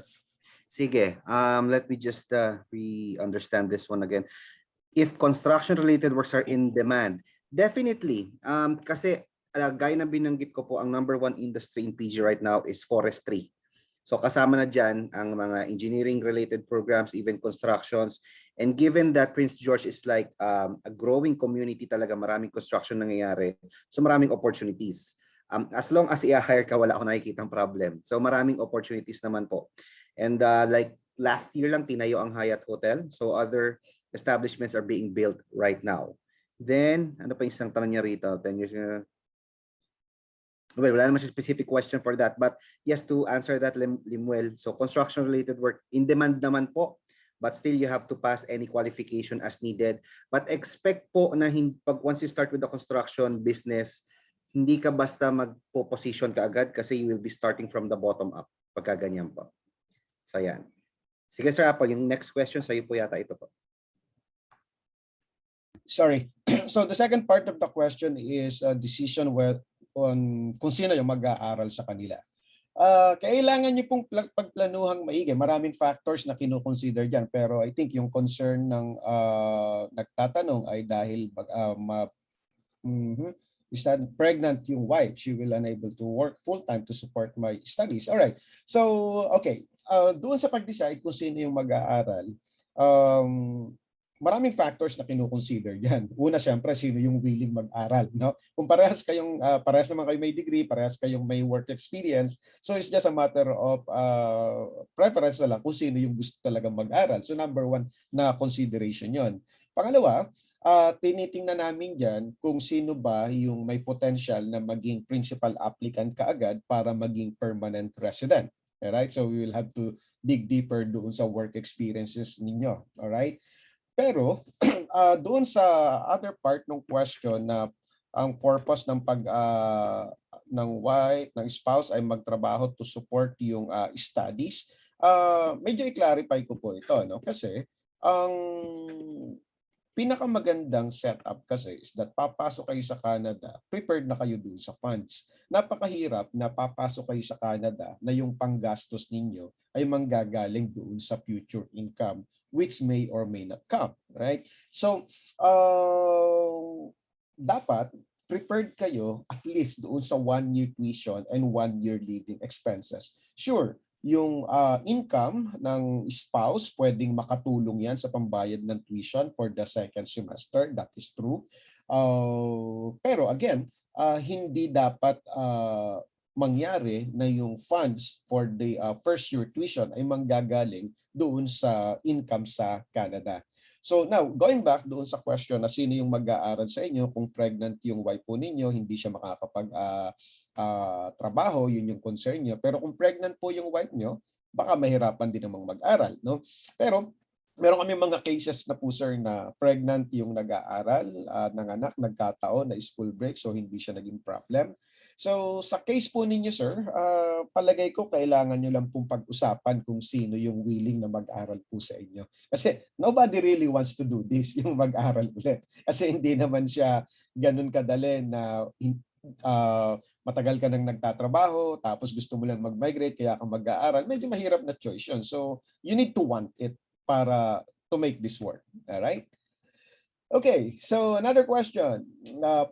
Sige, let me just re-understand this one again. If construction-related works are in demand, definitely. Kasi gaya na binanggit ko po, ang #1 industry in PG right now is forestry. So kasama na dyan ang mga engineering-related programs, even constructions. And given that Prince George is like a growing community talaga, maraming construction nangyayari. So maraming opportunities. As long as i-hire ka, wala ako nakikitang problem. So maraming opportunities naman po. And like last year lang, tinayo ang Hyatt Hotel. So other establishments are being built right now. Then, ano pa yung isang tanong niya rito? 10 years na. Well, wala naman siya specific question for that. But yes, to answer that, Limuel, so construction-related work, in demand naman po. But still, you have to pass any qualification as needed. But expect po na once you start with the construction business, hindi ka basta magpo-position ka agad kasi you will be starting from the bottom up. Pagka ganyan po. So, yan. Sige, Sir Apple, yung next question sa'yo po yata ito po. Sorry. So the second part of the question is a decision on kung sino yung mag-aaral sa kanila. Kailangan nyo pong pagplanuhang maigi. Maraming factors na kino-consider dyan. Pero I think yung concern ng nagtatanong ay dahil Mhm. Pregnant yung wife, she will unable to work full-time to support my studies. All right. So, okay. Doon sa pag-decide kung sino yung mag-aaral, maraming factors na kino-consider diyan. Una, siyempre, sino yung willing mag-aral, no? Kung parehas naman kayo may degree, parehas kayong may work experience, so it's just a matter of preference na lang kung sino yung gusto talagang mag-aral. So number one na consideration 'yon. Pangalawa, tinitingnan namin dyan kung sino ba yung may potential na maging principal applicant kaagad para maging permanent resident. Alright? So we will have to dig deeper doon sa work experiences ninyo. Alright? Pero doon sa other part ng question na ang purpose ng ng wife, ng spouse ay magtrabaho to support yung studies, medyo i-clarify ko po ito, no? Kasi ang pinakamagandang setup kasi is that papasok kayo sa Canada, prepared na kayo dun sa funds. Napakahirap na papasok kayo sa Canada na yung panggastos ninyo ay manggagaling doon sa future income which may or may not come, right? So, dapat prepared kayo at least doon sa 1-year tuition and 1-year living expenses. Sure, yung income ng spouse, pwedeng makatulong yan sa pambayad ng tuition for the second semester. That is true. Pero again, hindi dapat mangyari na yung funds for the first year tuition ay manggagaling doon sa income sa Canada. So now, going back doon sa question na sino yung mag-aaral sa inyo, kung pregnant yung wife po ninyo, hindi siya makakapag trabaho, yun yung concern niyo. Pero kung pregnant po yung wife niyo, baka mahirapan din namang mag-aral, no? Pero meron kami mga cases na po, sir, na pregnant yung nag-aaral, nanganak, nagkataon na school break, so hindi siya naging problem. So sa case po ninyo, sir, palagay ko kailangan nyo lang pong pag-usapan kung sino yung willing na mag-aral po sa inyo. Kasi nobody really wants to do this, yung mag-aral ulit. Kasi hindi naman siya ganun kadali na matagal ka nang nagtatrabaho, tapos gusto mo lang mag-migrate, kaya ka mag-aaral. Medyo mahirap na choice yun. So you need to want it para to make this work. Alright? Okay, so another question.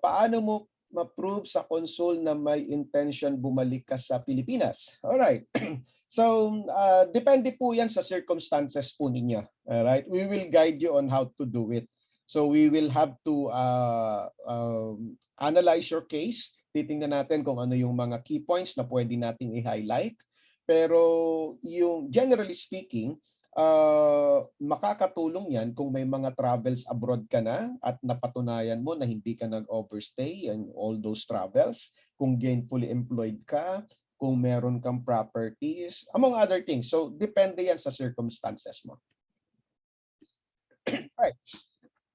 Paano mo ma-prove sa consul na may intention bumalik ka sa Pilipinas? Alright. So, depende po yan sa circumstances po ninyo. Alright? We will guide you on how to do it. So, we will have to analyze your case. Titingnan natin kung ano yung mga key points na pwede nating i-highlight. Pero yung generally speaking, makakatulong yan kung may mga travels abroad ka na at napatunayan mo na hindi ka nag-overstay and all those travels, kung gainfully employed ka, kung meron kang properties, among other things. So, depende yan sa circumstances mo. Right.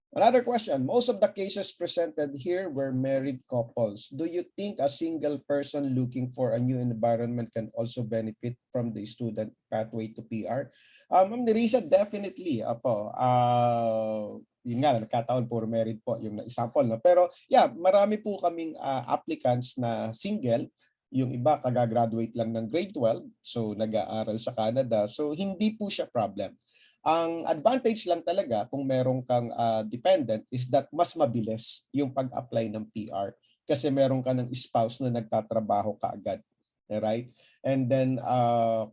Another question. Most of the cases presented here were married couples. Do you think a single person looking for a new environment can also benefit from the student pathway to PR? Ma'am Nerissa, definitely. Yun nga, nagkataon puro married po yung example. No? Pero yeah, marami po kaming applicants na single. Yung iba kagagraduate lang ng grade 12, so nag-aaral sa Canada. So hindi po siya problem. Ang advantage lang talaga kung meron kang dependent is that mas mabilis yung pag-apply ng PR kasi meron ka ng spouse na nagtatrabaho kaagad. Right? And then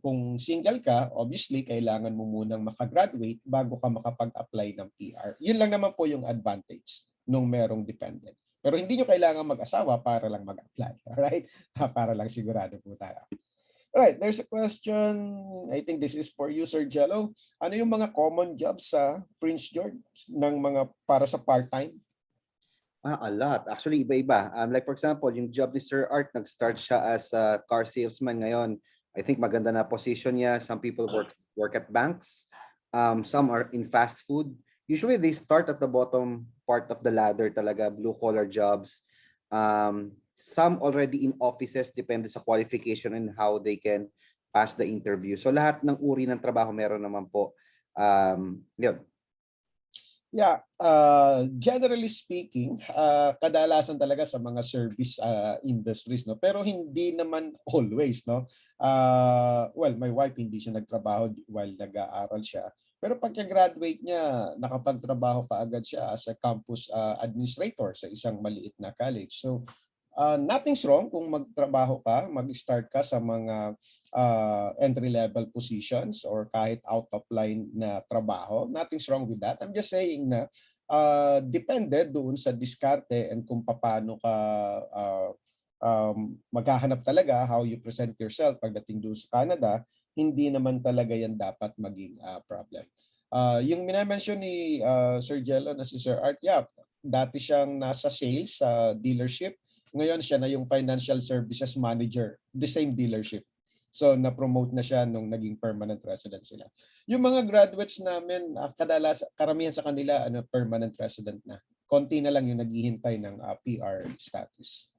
kung single ka, obviously kailangan mo munang makagraduate bago ka makapag-apply ng PR. Yun lang naman po yung advantage nung merong dependent. Pero hindi nyo kailangan mag-asawa para lang mag-apply. Alright? Para lang sigurado po tayo. Alright, there's a question. I think this is for you, Sir Jello. Ano yung mga common jobs sa Prince George ng mga para sa part-time? A lot. Actually, iba-iba. Like for example, yung job ni Sir Art, nag-start siya as a car salesman ngayon. I think maganda na position niya. Some people work at banks. Some are in fast food. Usually, they start at the bottom part of the ladder talaga, blue-collar jobs. Some already in offices, depende sa qualification and how they can pass the interview. So lahat ng uri ng trabaho meron naman po. Yun. Yeah, generally speaking, kadalasan talaga sa mga service industries, no? Pero hindi naman always, no? Well, my wife hindi siya nagtrabaho while nag-aaral siya. Pero pagka-graduate niya, nakapagtrabaho kaagad siya as a campus administrator sa isang maliit na college. So, nothing's wrong kung magtrabaho ka, mag-start ka sa mga entry-level positions or kahit out-of-line na trabaho. Nothing's wrong with that. I'm just saying na depende doon sa diskarte and kung paano ka maghahanap talaga, how you present yourself pagdating doon sa Canada, hindi naman talaga yan dapat maging problem. Yung minamention ni Sir Jello na si Sir Art, yeah, dati siyang nasa sales sa dealership. Ngayon siya na yung financial services manager, the same dealership. So na-promote na siya nung naging permanent resident sila. Yung mga graduates namin, karamihan sa kanila permanent resident na. Konti na lang yung naghihintay ng PR status.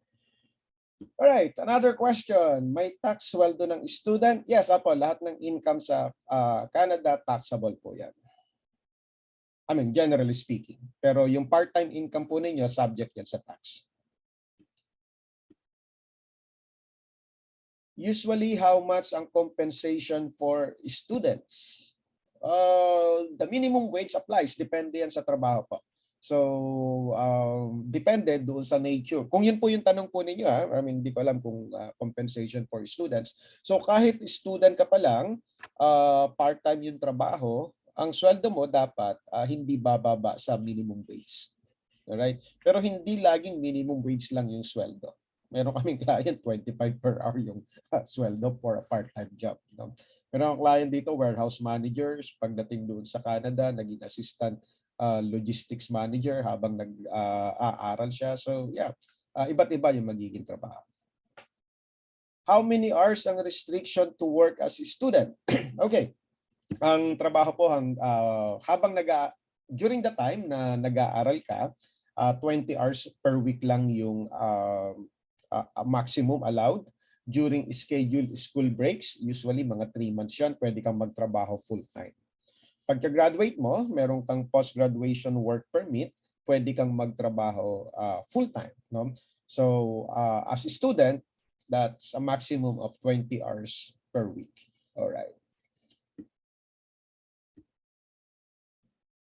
Alright, another question. May tax sweldo ng student? Yes, Apo, lahat ng income sa Canada, taxable po yan. I mean, generally speaking. Pero yung part-time income po ninyo, subject yan sa tax. Usually, how much ang compensation for students? The minimum wage applies. Depende yan sa trabaho po. So, depende doon sa nature. Kung yun po yung tanong po ninyo, I mean, hindi ko alam kung compensation for students. So, kahit student ka pa lang, part-time yung trabaho, ang sweldo mo dapat hindi bababa sa minimum wage. Alright? Pero hindi laging minimum wage lang yung sweldo. Meron kaming client, 25 per hour yung sweldo for a part-time job. No? Meron ang client dito, warehouse managers, pagdating doon sa Canada, naging assistant logistics manager habang nag-aaral siya. So yeah, iba't iba yung magiging trabaho. How many hours ang restriction to work as a student? Okay, ang trabaho po habang during the time na nag-aaral ka, 20 hours per week lang yung maximum allowed. During scheduled school breaks, usually mga 3 months yan, pwede kang magtrabaho full-time. Pagka-graduate mo, meron kang post-graduation work permit, pwede kang magtrabaho full-time. No? So, as a student, that's a maximum of 20 hours per week. All right.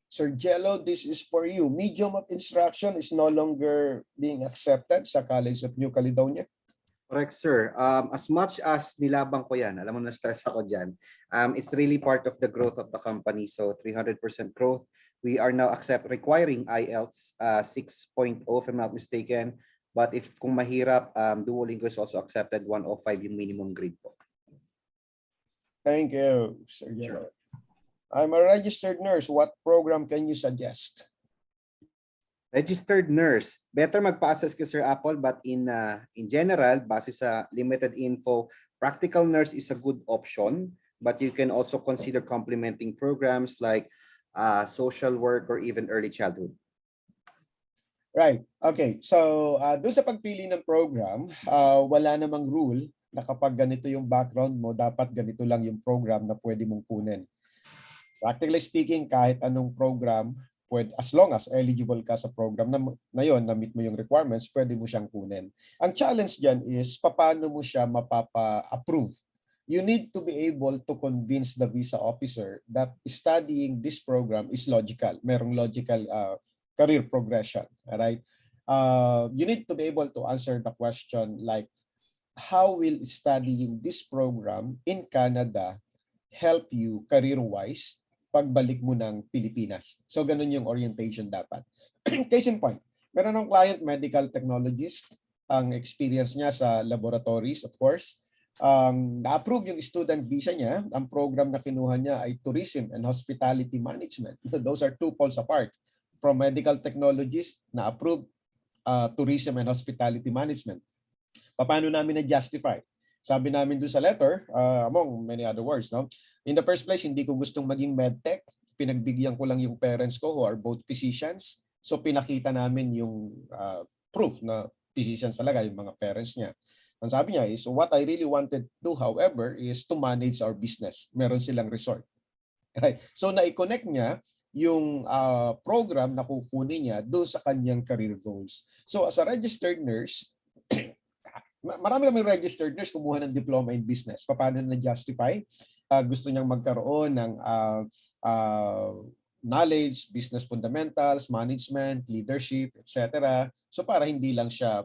Sir Jello, this is for you. Medium of instruction is no longer being accepted sa College of New Caledonia. Correct, sir. As much as nilabang ko yan, alam mo na stress ako dyan, it's really part of the growth of the company. So 300% growth. We are now requiring IELTS 6.0 if I'm not mistaken. But if kung mahirap, Duolingo is also accepted 105 yung minimum grade po. Thank you, Sir Jello. I'm a registered nurse. What program can you suggest? Registered nurse. Better magpa-assess ka, Sir Apple, but in general, base sa limited info, practical nurse is a good option, but you can also consider complementing programs like social work or even early childhood. Right. Okay. So, doon sa pagpili ng program, wala namang rule na kapag ganito yung background mo, dapat ganito lang yung program na pwede mong kunin. Practically speaking, kahit anong program, as long as eligible ka sa program na yun, na-meet mo yung requirements, pwede mo siyang kunin. Ang challenge dyan is, paano mo siya mapapa-approve? You need to be able to convince the visa officer that studying this program is logical. Merong logical career progression. Right? You need to be able to answer the question like, how will studying this program in Canada help you career-wise pagbalik mo ng Pilipinas? So, ganun yung orientation dapat. Case in point, meron ng client, medical technologist, ang experience niya sa laboratories, of course. Na-approve yung student visa niya. Ang program na kinuha niya ay Tourism and Hospitality Management. Those are two poles apart. From medical technologist, na-approve Tourism and Hospitality Management. Paano namin na-justify? Sabi namin doon sa letter, among many other words, no? In the first place, hindi ko gustong maging medtech. Pinagbigyan ko lang yung parents ko who are both physicians. So pinakita namin yung proof na physicians talaga yung mga parents niya. Ang sabi niya is, what I really wanted to do, however, is to manage our business. Meron silang resort. Right? So na-connect niya yung program na kukunin niya doon sa kanyang career goals. So as a registered nurse, marami kaming registered nurse kumuha ng diploma in business. Paano na-justify? Gusto niyang magkaroon ng knowledge, business fundamentals, management, leadership, etc. So para hindi lang siya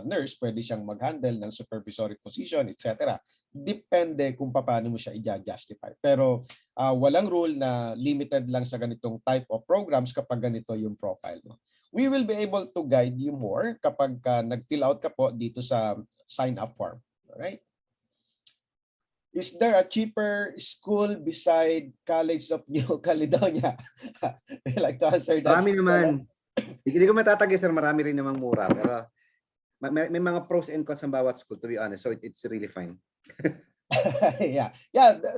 nurse, pwede siyang mag-handle ng supervisory position, etc. Depende kung paano mo siya i-justify. Pero walang rule na limited lang sa ganitong type of programs kapag ganito yung profile mo. We will be able to guide you more kapag nag-fill out ka po dito sa sign-up form. Alright? Is there a cheaper school beside College of New Caledonia? I like to answer that. Marami naman. Hindi ko matatagi, sir. Marami rin namang mura. Pero may mga pros and cons ng bawat school, to be honest. So it's really fine. Yeah.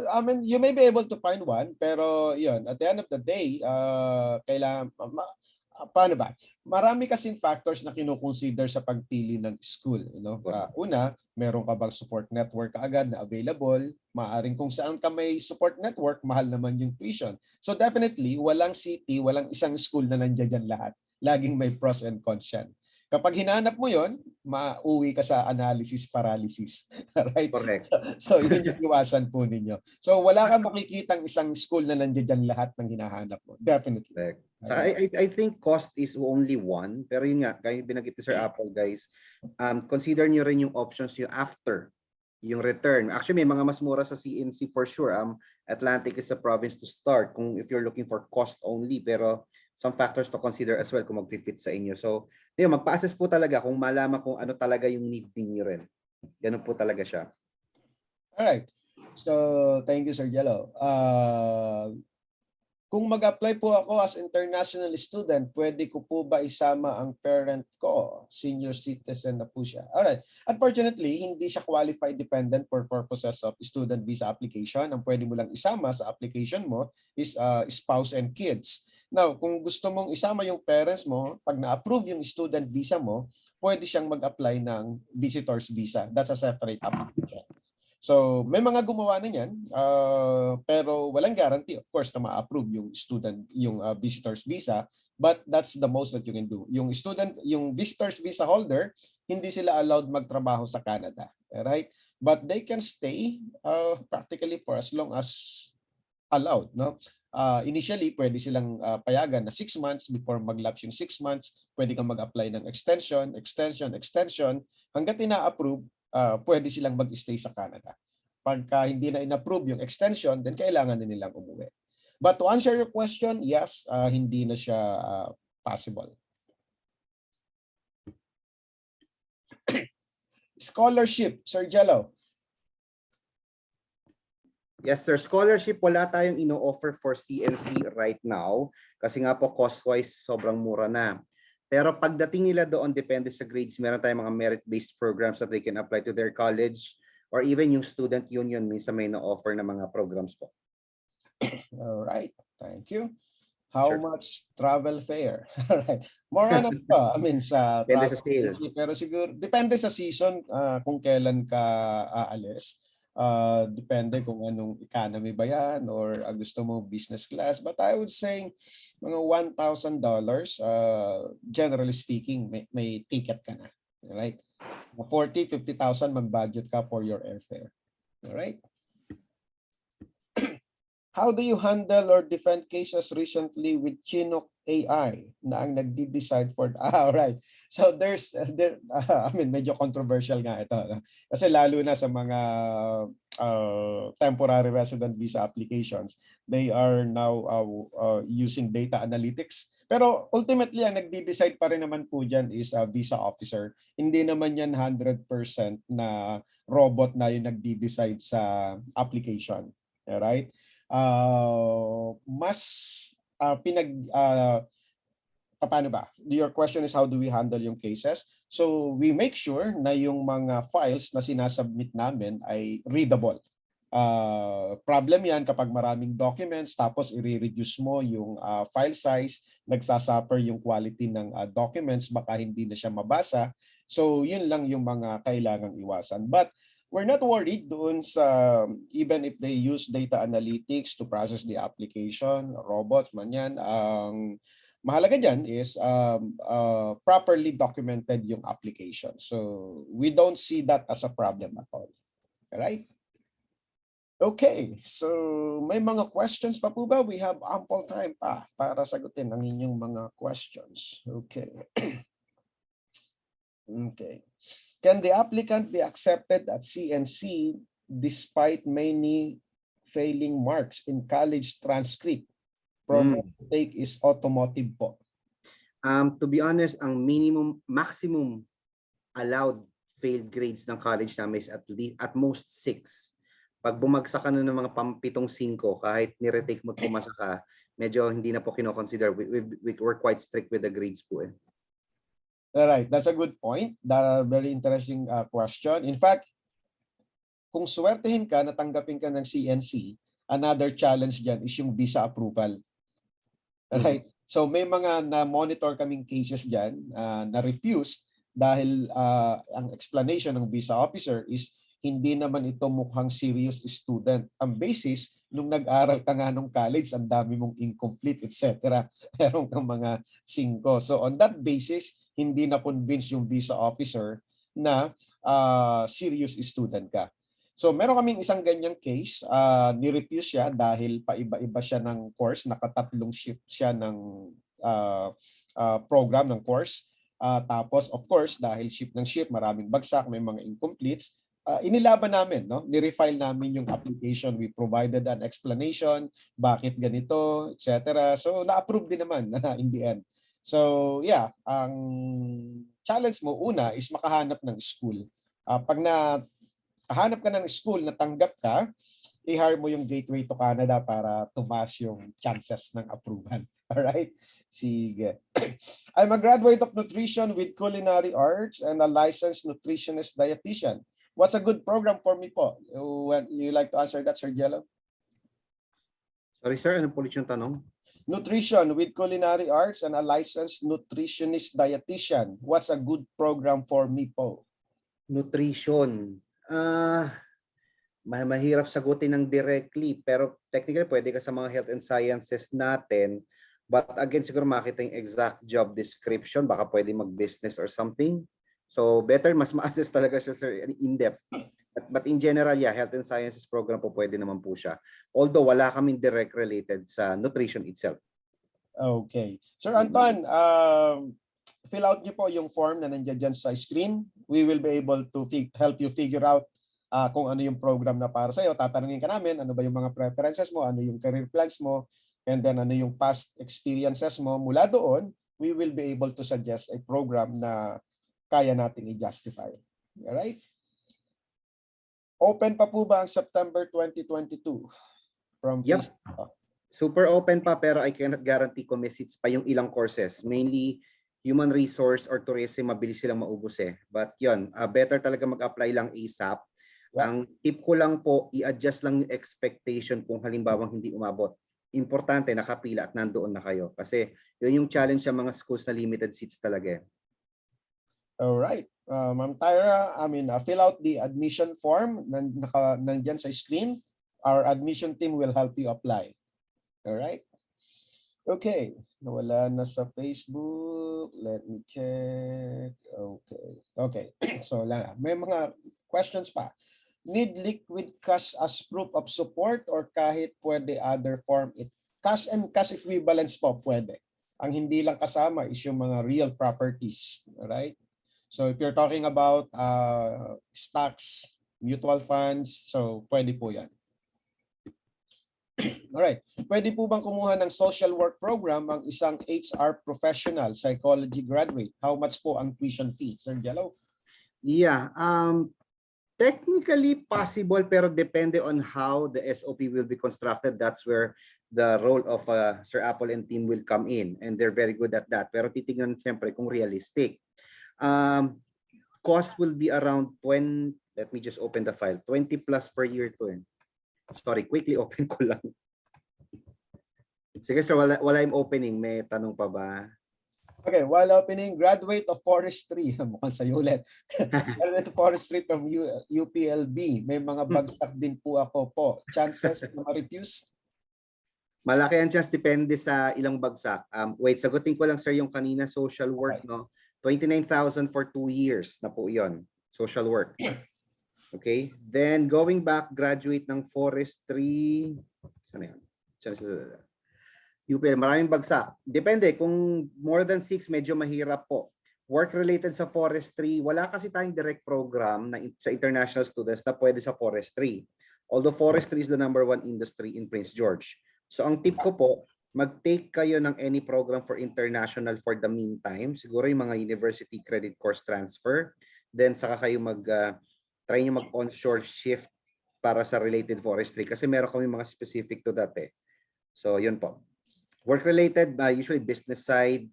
I mean, you may be able to find one, pero yun, at the end of the day, kailangan, paano ba? Marami kasing factors na kinukonsider sa pagpili ng school. You know? Una, meron ka bang support network agad na available? Maaring kung saan ka may support network, mahal naman yung tuition. So definitely, walang city, walang isang school na nandiyan dyan lahat. Laging may pros and cons yan. Kapag hinanap mo yon, mauwi ka sa analysis paralysis. Right? Correct. So yun yung iwasan po ninyo. So wala kang makikitang isang school na nandiyan dyan lahat ng hinahanap mo. Definitely. Correct. So I think cost is only one. Pero yun nga, kaya binanggit ni Sir Apple, guys, consider nyo rin yung options nyo after yung return. Actually, may mga mas mura sa CNC for sure. Atlantic is a province to start if you're looking for cost only. Pero some factors to consider as well kung mag-fit sa inyo. So, yun, magpa-assess po talaga kung malaman kung ano talaga yung need niyo rin. Ganun po talaga siya. Alright. So, thank you, Sir Jello. Kung mag-apply po ako as international student, pwede ko po ba isama ang parent ko? Senior citizen na po siya. Alright. Unfortunately, hindi siya qualified dependent for purposes of student visa application. Ang pwede mo lang isama sa application mo is spouse and kids. Now, kung gusto mong isama yung parents mo, pag na-approve yung student visa mo, pwede siyang mag-apply ng visitor's visa. That's a separate application. So, may mga gumawa na yan, pero walang guarantee, of course, na ma-approve yung visitor's visa, but that's the most that you can do. Yung visitor's visa holder, hindi sila allowed magtrabaho sa Canada, right? But they can stay practically for as long as allowed, no? Initially, pwede silang payagan na 6 months before mag-lapse yung 6 months, pwede kang mag-apply ng extension, hanggat ina-approve, pwede silang mag-stay sa Canada. Pagka hindi na in-approve yung extension, then kailangan na nilang umuwi. But to answer your question, yes, hindi na siya possible. Scholarship, Sir Jello. Yes, sir. Scholarship, wala tayong ino-offer for CNC right now kasi nga po cost-wise sobrang mura na. Pero pagdating nila doon, depende sa grades, meron tayong mga merit-based programs that they can apply to their college or even yung student union minsan may na-offer na mga programs po. All right. Thank you. How much travel fare? All right. More on I mean sa travel, pero siguro depende sa season kung kailan ka aalis. Depende kung anong economy ba yan or gusto mo business class. But I would say mga $1,000, generally speaking, may ticket ka na. Right? 40,000-50,000 mag-budget ka for your airfare. Alright? How do you handle or defend cases recently with Chinook AI na ang nagdi-decide for alright. So I mean medyo controversial nga ito. Kasi lalo na sa mga temporary resident visa applications, they are now using data analytics. Pero ultimately ang nagdi-decide pa rin naman po diyan is a visa officer. Hindi naman yan 100% na robot na yung nagdi-decide sa application. Alright? Paano ba? Your question is how do we handle yung cases? So we make sure na yung mga files na sinasubmit namin ay readable. Problem yan kapag maraming documents tapos i-reduce mo yung file size, nagsasuffer yung quality ng documents, baka hindi na siya mabasa. So yun lang yung mga kailangang iwasan. But we're not worried doon sa, even if they use data analytics to process the application, robots man yan, ang mahalaga dyan is properly documented yung application. So we don't see that as a problem at all. Alright? Okay, so may mga questions pa po ba? We have ample time pa para sagutin ang inyong mga questions. Okay. Okay. Can the applicant be accepted at CNC despite many failing marks in college transcript? Program take is automotive po. To be honest, ang maximum allowed failed grades ng college namin is at most 6. Pag bumagsak ka na ng mga 7-5, kahit ni-retake mo at pumasa ka, medyo hindi na po kino-consider. We're quite strict with the grades po eh. Alright, that's a good point. Very interesting question. In fact, kung swertehin ka, natanggapin ka ng CNC, another challenge dyan is yung visa approval. Alright, so may mga na-monitor kaming cases dyan na refused dahil ang explanation ng visa officer is hindi naman ito mukhang serious student. Ang basis, nung nag-aral ka nga nung college, ang dami mong incomplete, etc. Meron kang mga 5. So on that basis, hindi na convince yung visa officer na serious student ka. So meron kaming isang ganyang case, ni-refuse siya dahil paiba-iba siya ng course, nakatatlong shift siya ng program ng course. Tapos of course, dahil shift ng shift, maraming bagsak, may mga incompletes, inilaban namin, no? Ni-refile namin yung application. We provided an explanation, bakit ganito, etc. So na-approve din naman in the end. So yeah, ang challenge mo una is makahanap ng school. Pag nahanap ka ng school na tanggap ka, i-hire mo yung Gateway to Canada para tumaas yung chances ng approval. Alright? Sige. I'm a graduate of nutrition with culinary arts and a licensed nutritionist dietitian. What's a good program for me po? You like to answer that, Sir Jello? Sorry sir, ano po ulit yung tanong? Nutrition with culinary arts and a licensed nutritionist dietitian. What's a good program for me po? Nutrition. Mahirap sagutin ng directly, pero technically pwede ka sa mga health and sciences natin. But again, siguro makita yung exact job description, baka pwede mag-business or something. So better, mas ma-assess talaga siya sir in-depth. But in general, yeah, health and sciences program po pwede naman po siya. Although wala kaming direct related sa nutrition itself. Okay. Sir Anton, fill out niyo po yung form na nandiyan dyan sa screen. We will be able to help you figure out kung ano yung program na para sa'yo. Tatanungin ka namin, ano ba yung mga preferences mo, ano yung career plans mo, and then ano yung past experiences mo. Mula doon, we will be able to suggest a program na kaya nating i-justify. Alright? Open pa po ba ang September 2022? From Yep. Super open pa, pero I cannot guarantee kung may seats pa yung ilang courses. Mainly, human resource or tourism, mabilis silang maubos eh. But yun, better talaga mag-apply lang ASAP. Yeah. Ang tip ko lang po, i-adjust lang yung expectation kung halimbawang hindi umabot. Importante, nakapila at nandoon na kayo. Kasi yun yung challenge sa mga schools na limited seats talaga eh. Alright. Ma'am Tyra, fill out the admission form nandyan sa screen. Our admission team will help you apply. Alright. Okay. Nawala na sa Facebook. Let me check. Okay. Okay. So, may mga questions pa. Need liquid cash as proof of support or kahit pwede other form? Cash and cash equivalents po pwede. Ang hindi lang kasama is yung mga real properties. Alright. So if you're talking about stocks, mutual funds, so pwede po yan. Alright. Pwede po bang kumuha ng social work program ang isang HR professional, psychology graduate? How much po ang tuition fee? Sir Jello? Yeah. Technically possible, pero depende on how the SOP will be constructed. That's where the role of Sir Apple and team will come in. And they're very good at that. Pero titignan siyempre kung realistic. Cost will be around 20, let me just open the file, 20 plus per year to. Sorry, quickly open ko lang. Sige sir, wala yung opening. May tanong pa ba? Okay, while opening, graduate of forestry. Mukhang sa'yo ulit. Graduate of forestry from UPLB. May mga bagsak din po ako po. Chances na ma-refuse? Malaki ang chance, depende sa ilang bagsak. Wait, sagutin ko lang sir yung kanina social work, no? 29,000 for 2 years na po yon. Social work. Okay? Then going back, graduate ng forestry. Saan yan? UPL, maraming bagsak. Depende, kung more than 6, medyo mahirap po. Work related sa forestry, wala kasi tayong direct program na sa international students na pwede sa forestry. Although forestry is the #1 industry in Prince George. So ang tip ko po, mag-take kayo ng any program for international for the meantime. Siguro yung mga university credit course transfer. Then saka kayo try nyo mag-onshore shift para sa related forestry. Kasi meron kami mga specific to that eh. So yun po. Work-related, usually business side,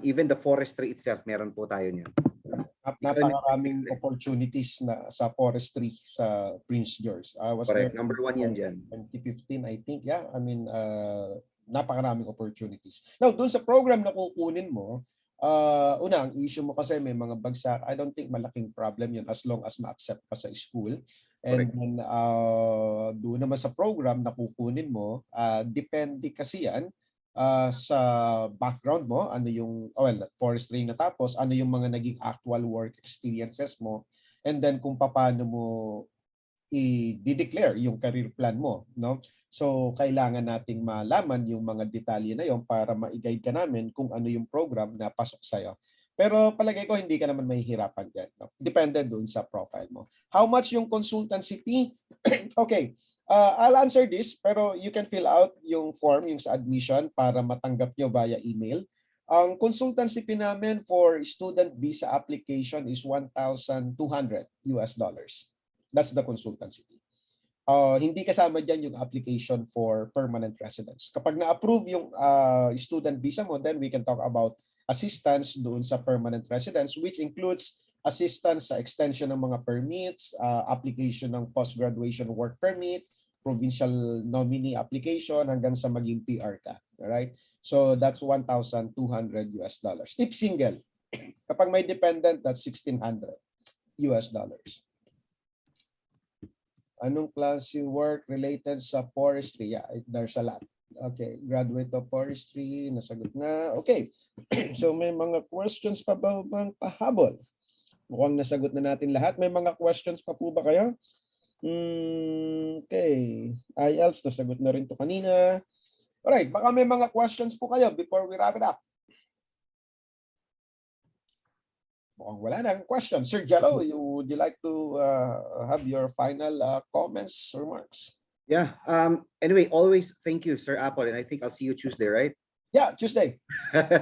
even the forestry itself, meron po tayo niyan. Napakaraming opportunities na sa forestry sa Prince George. I was Correct. there #1 yan dyan. 2015, I think. Yeah, I mean, napakaraming opportunities. Now, dun sa program na kukunin mo, una, ang issue mo kasi may mga bagsak. I don't think malaking problem yun as long as ma-accept ka sa school. And then, doon naman sa program na kukunin mo, depende kasi yan sa background mo, ano yung, forestry na tapos, ano yung mga naging actual work experiences mo, and then kung paano mo i-declare yung career plan mo, no? So, kailangan nating malaman yung mga detalye na yon para ma-guide ka namin kung ano yung program na pasok sa'yo. Pero palagay ko, hindi ka naman mahihirapan dyan. No? Depende dun sa profile mo. How much yung consultancy fee? Okay. I'll answer this, pero you can fill out yung form, yung sa admission, para matanggap nyo via email. Ang consultancy fee namin for student visa application is $1,200. That's the consultancy fee. Hindi kasama dyan yung application for permanent residence. Kapag na-approve yung student visa mo, then we can talk about assistance doon sa permanent residence, which includes assistance sa extension ng mga permits, application ng post-graduation work permit, provincial nominee application, hanggang sa maging PR ka. Alright? So that's $1,200. If single. Kapag may dependent, that's $1,600. Anong klase work related sa forestry? Yeah, there's a lot. Okay, graduate of forestry, nasagot na. Okay, so may mga questions pa ba bang pahabol? Mukhang nasagot na natin lahat. May mga questions pa po ba kayo? Okay, IELTS, nasagot na rin to kanina. Alright, baka may mga questions po kayo before we wrap it up. Mukhang wala nang question. Sir Jello, would you like to have your final comments, remarks? Yeah. Anyway, always thank you, Sir Apple, and I think I'll see you Tuesday, right? Yeah, Tuesday.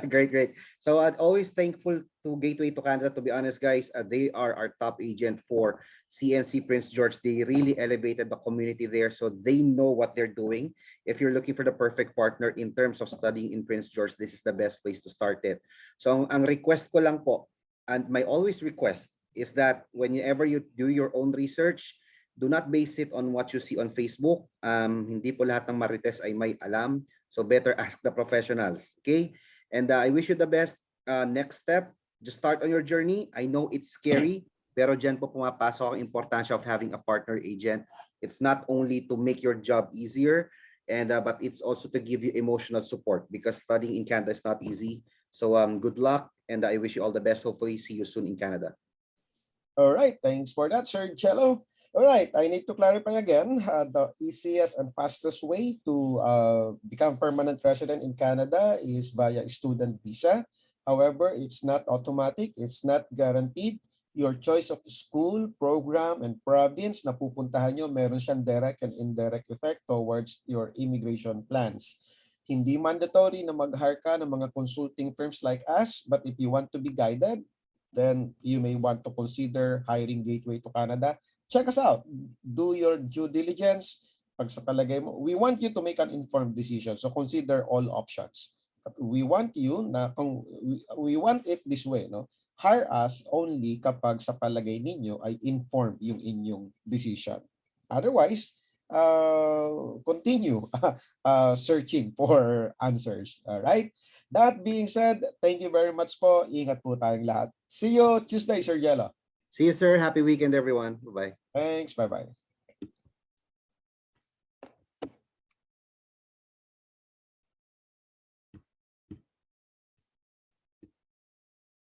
Great. So I'm always thankful to Gateway to Canada. To be honest, guys, they are our top agent for CNC Prince George. They really elevated the community there, so they know what they're doing. If you're looking for the perfect partner in terms of studying in Prince George, this is the best place to start it. So ang request ko lang po, and my always request, is that whenever you do your own research, do not base it on what you see on Facebook. Hindi po lahat ng Marites ay may alam. So better ask the professionals. Okay? And I wish you the best. Next step, just start on your journey. I know it's scary, pero dyan po pumapasok ang importansya of having a partner agent. It's not only to make your job easier, but it's also to give you emotional support, because studying in Canada is not easy. So good luck, and I wish you all the best. Hopefully see you soon in Canada. All right, thanks for that, Sir Cello. All right, I need to clarify again, the easiest and fastest way to become permanent resident in Canada is via student visa. However, it's not automatic, it's not guaranteed. Your choice of school, program, and province na pupuntahan nyo, meron siyang direct and indirect effect towards your immigration plans. Hindi mandatory na mag-hire ka ng mga consulting firms like us, but if you want to be guided, then you may want to consider hiring Gateway to Canada. Check us out. Do your due diligence. Pag sa palagay mo, we want you to make an informed decision. So consider all options. We want you na we want it this way, no? Hire us only kapag sa palagay ninyo ay informed yung inyong decision. Otherwise, continue searching for answers. All right. That being said, thank you very much po. Ingat po tayong lahat. See you Tuesday, Sir Jello. See you, sir. Happy weekend, everyone. Bye-bye. Thanks. Bye-bye.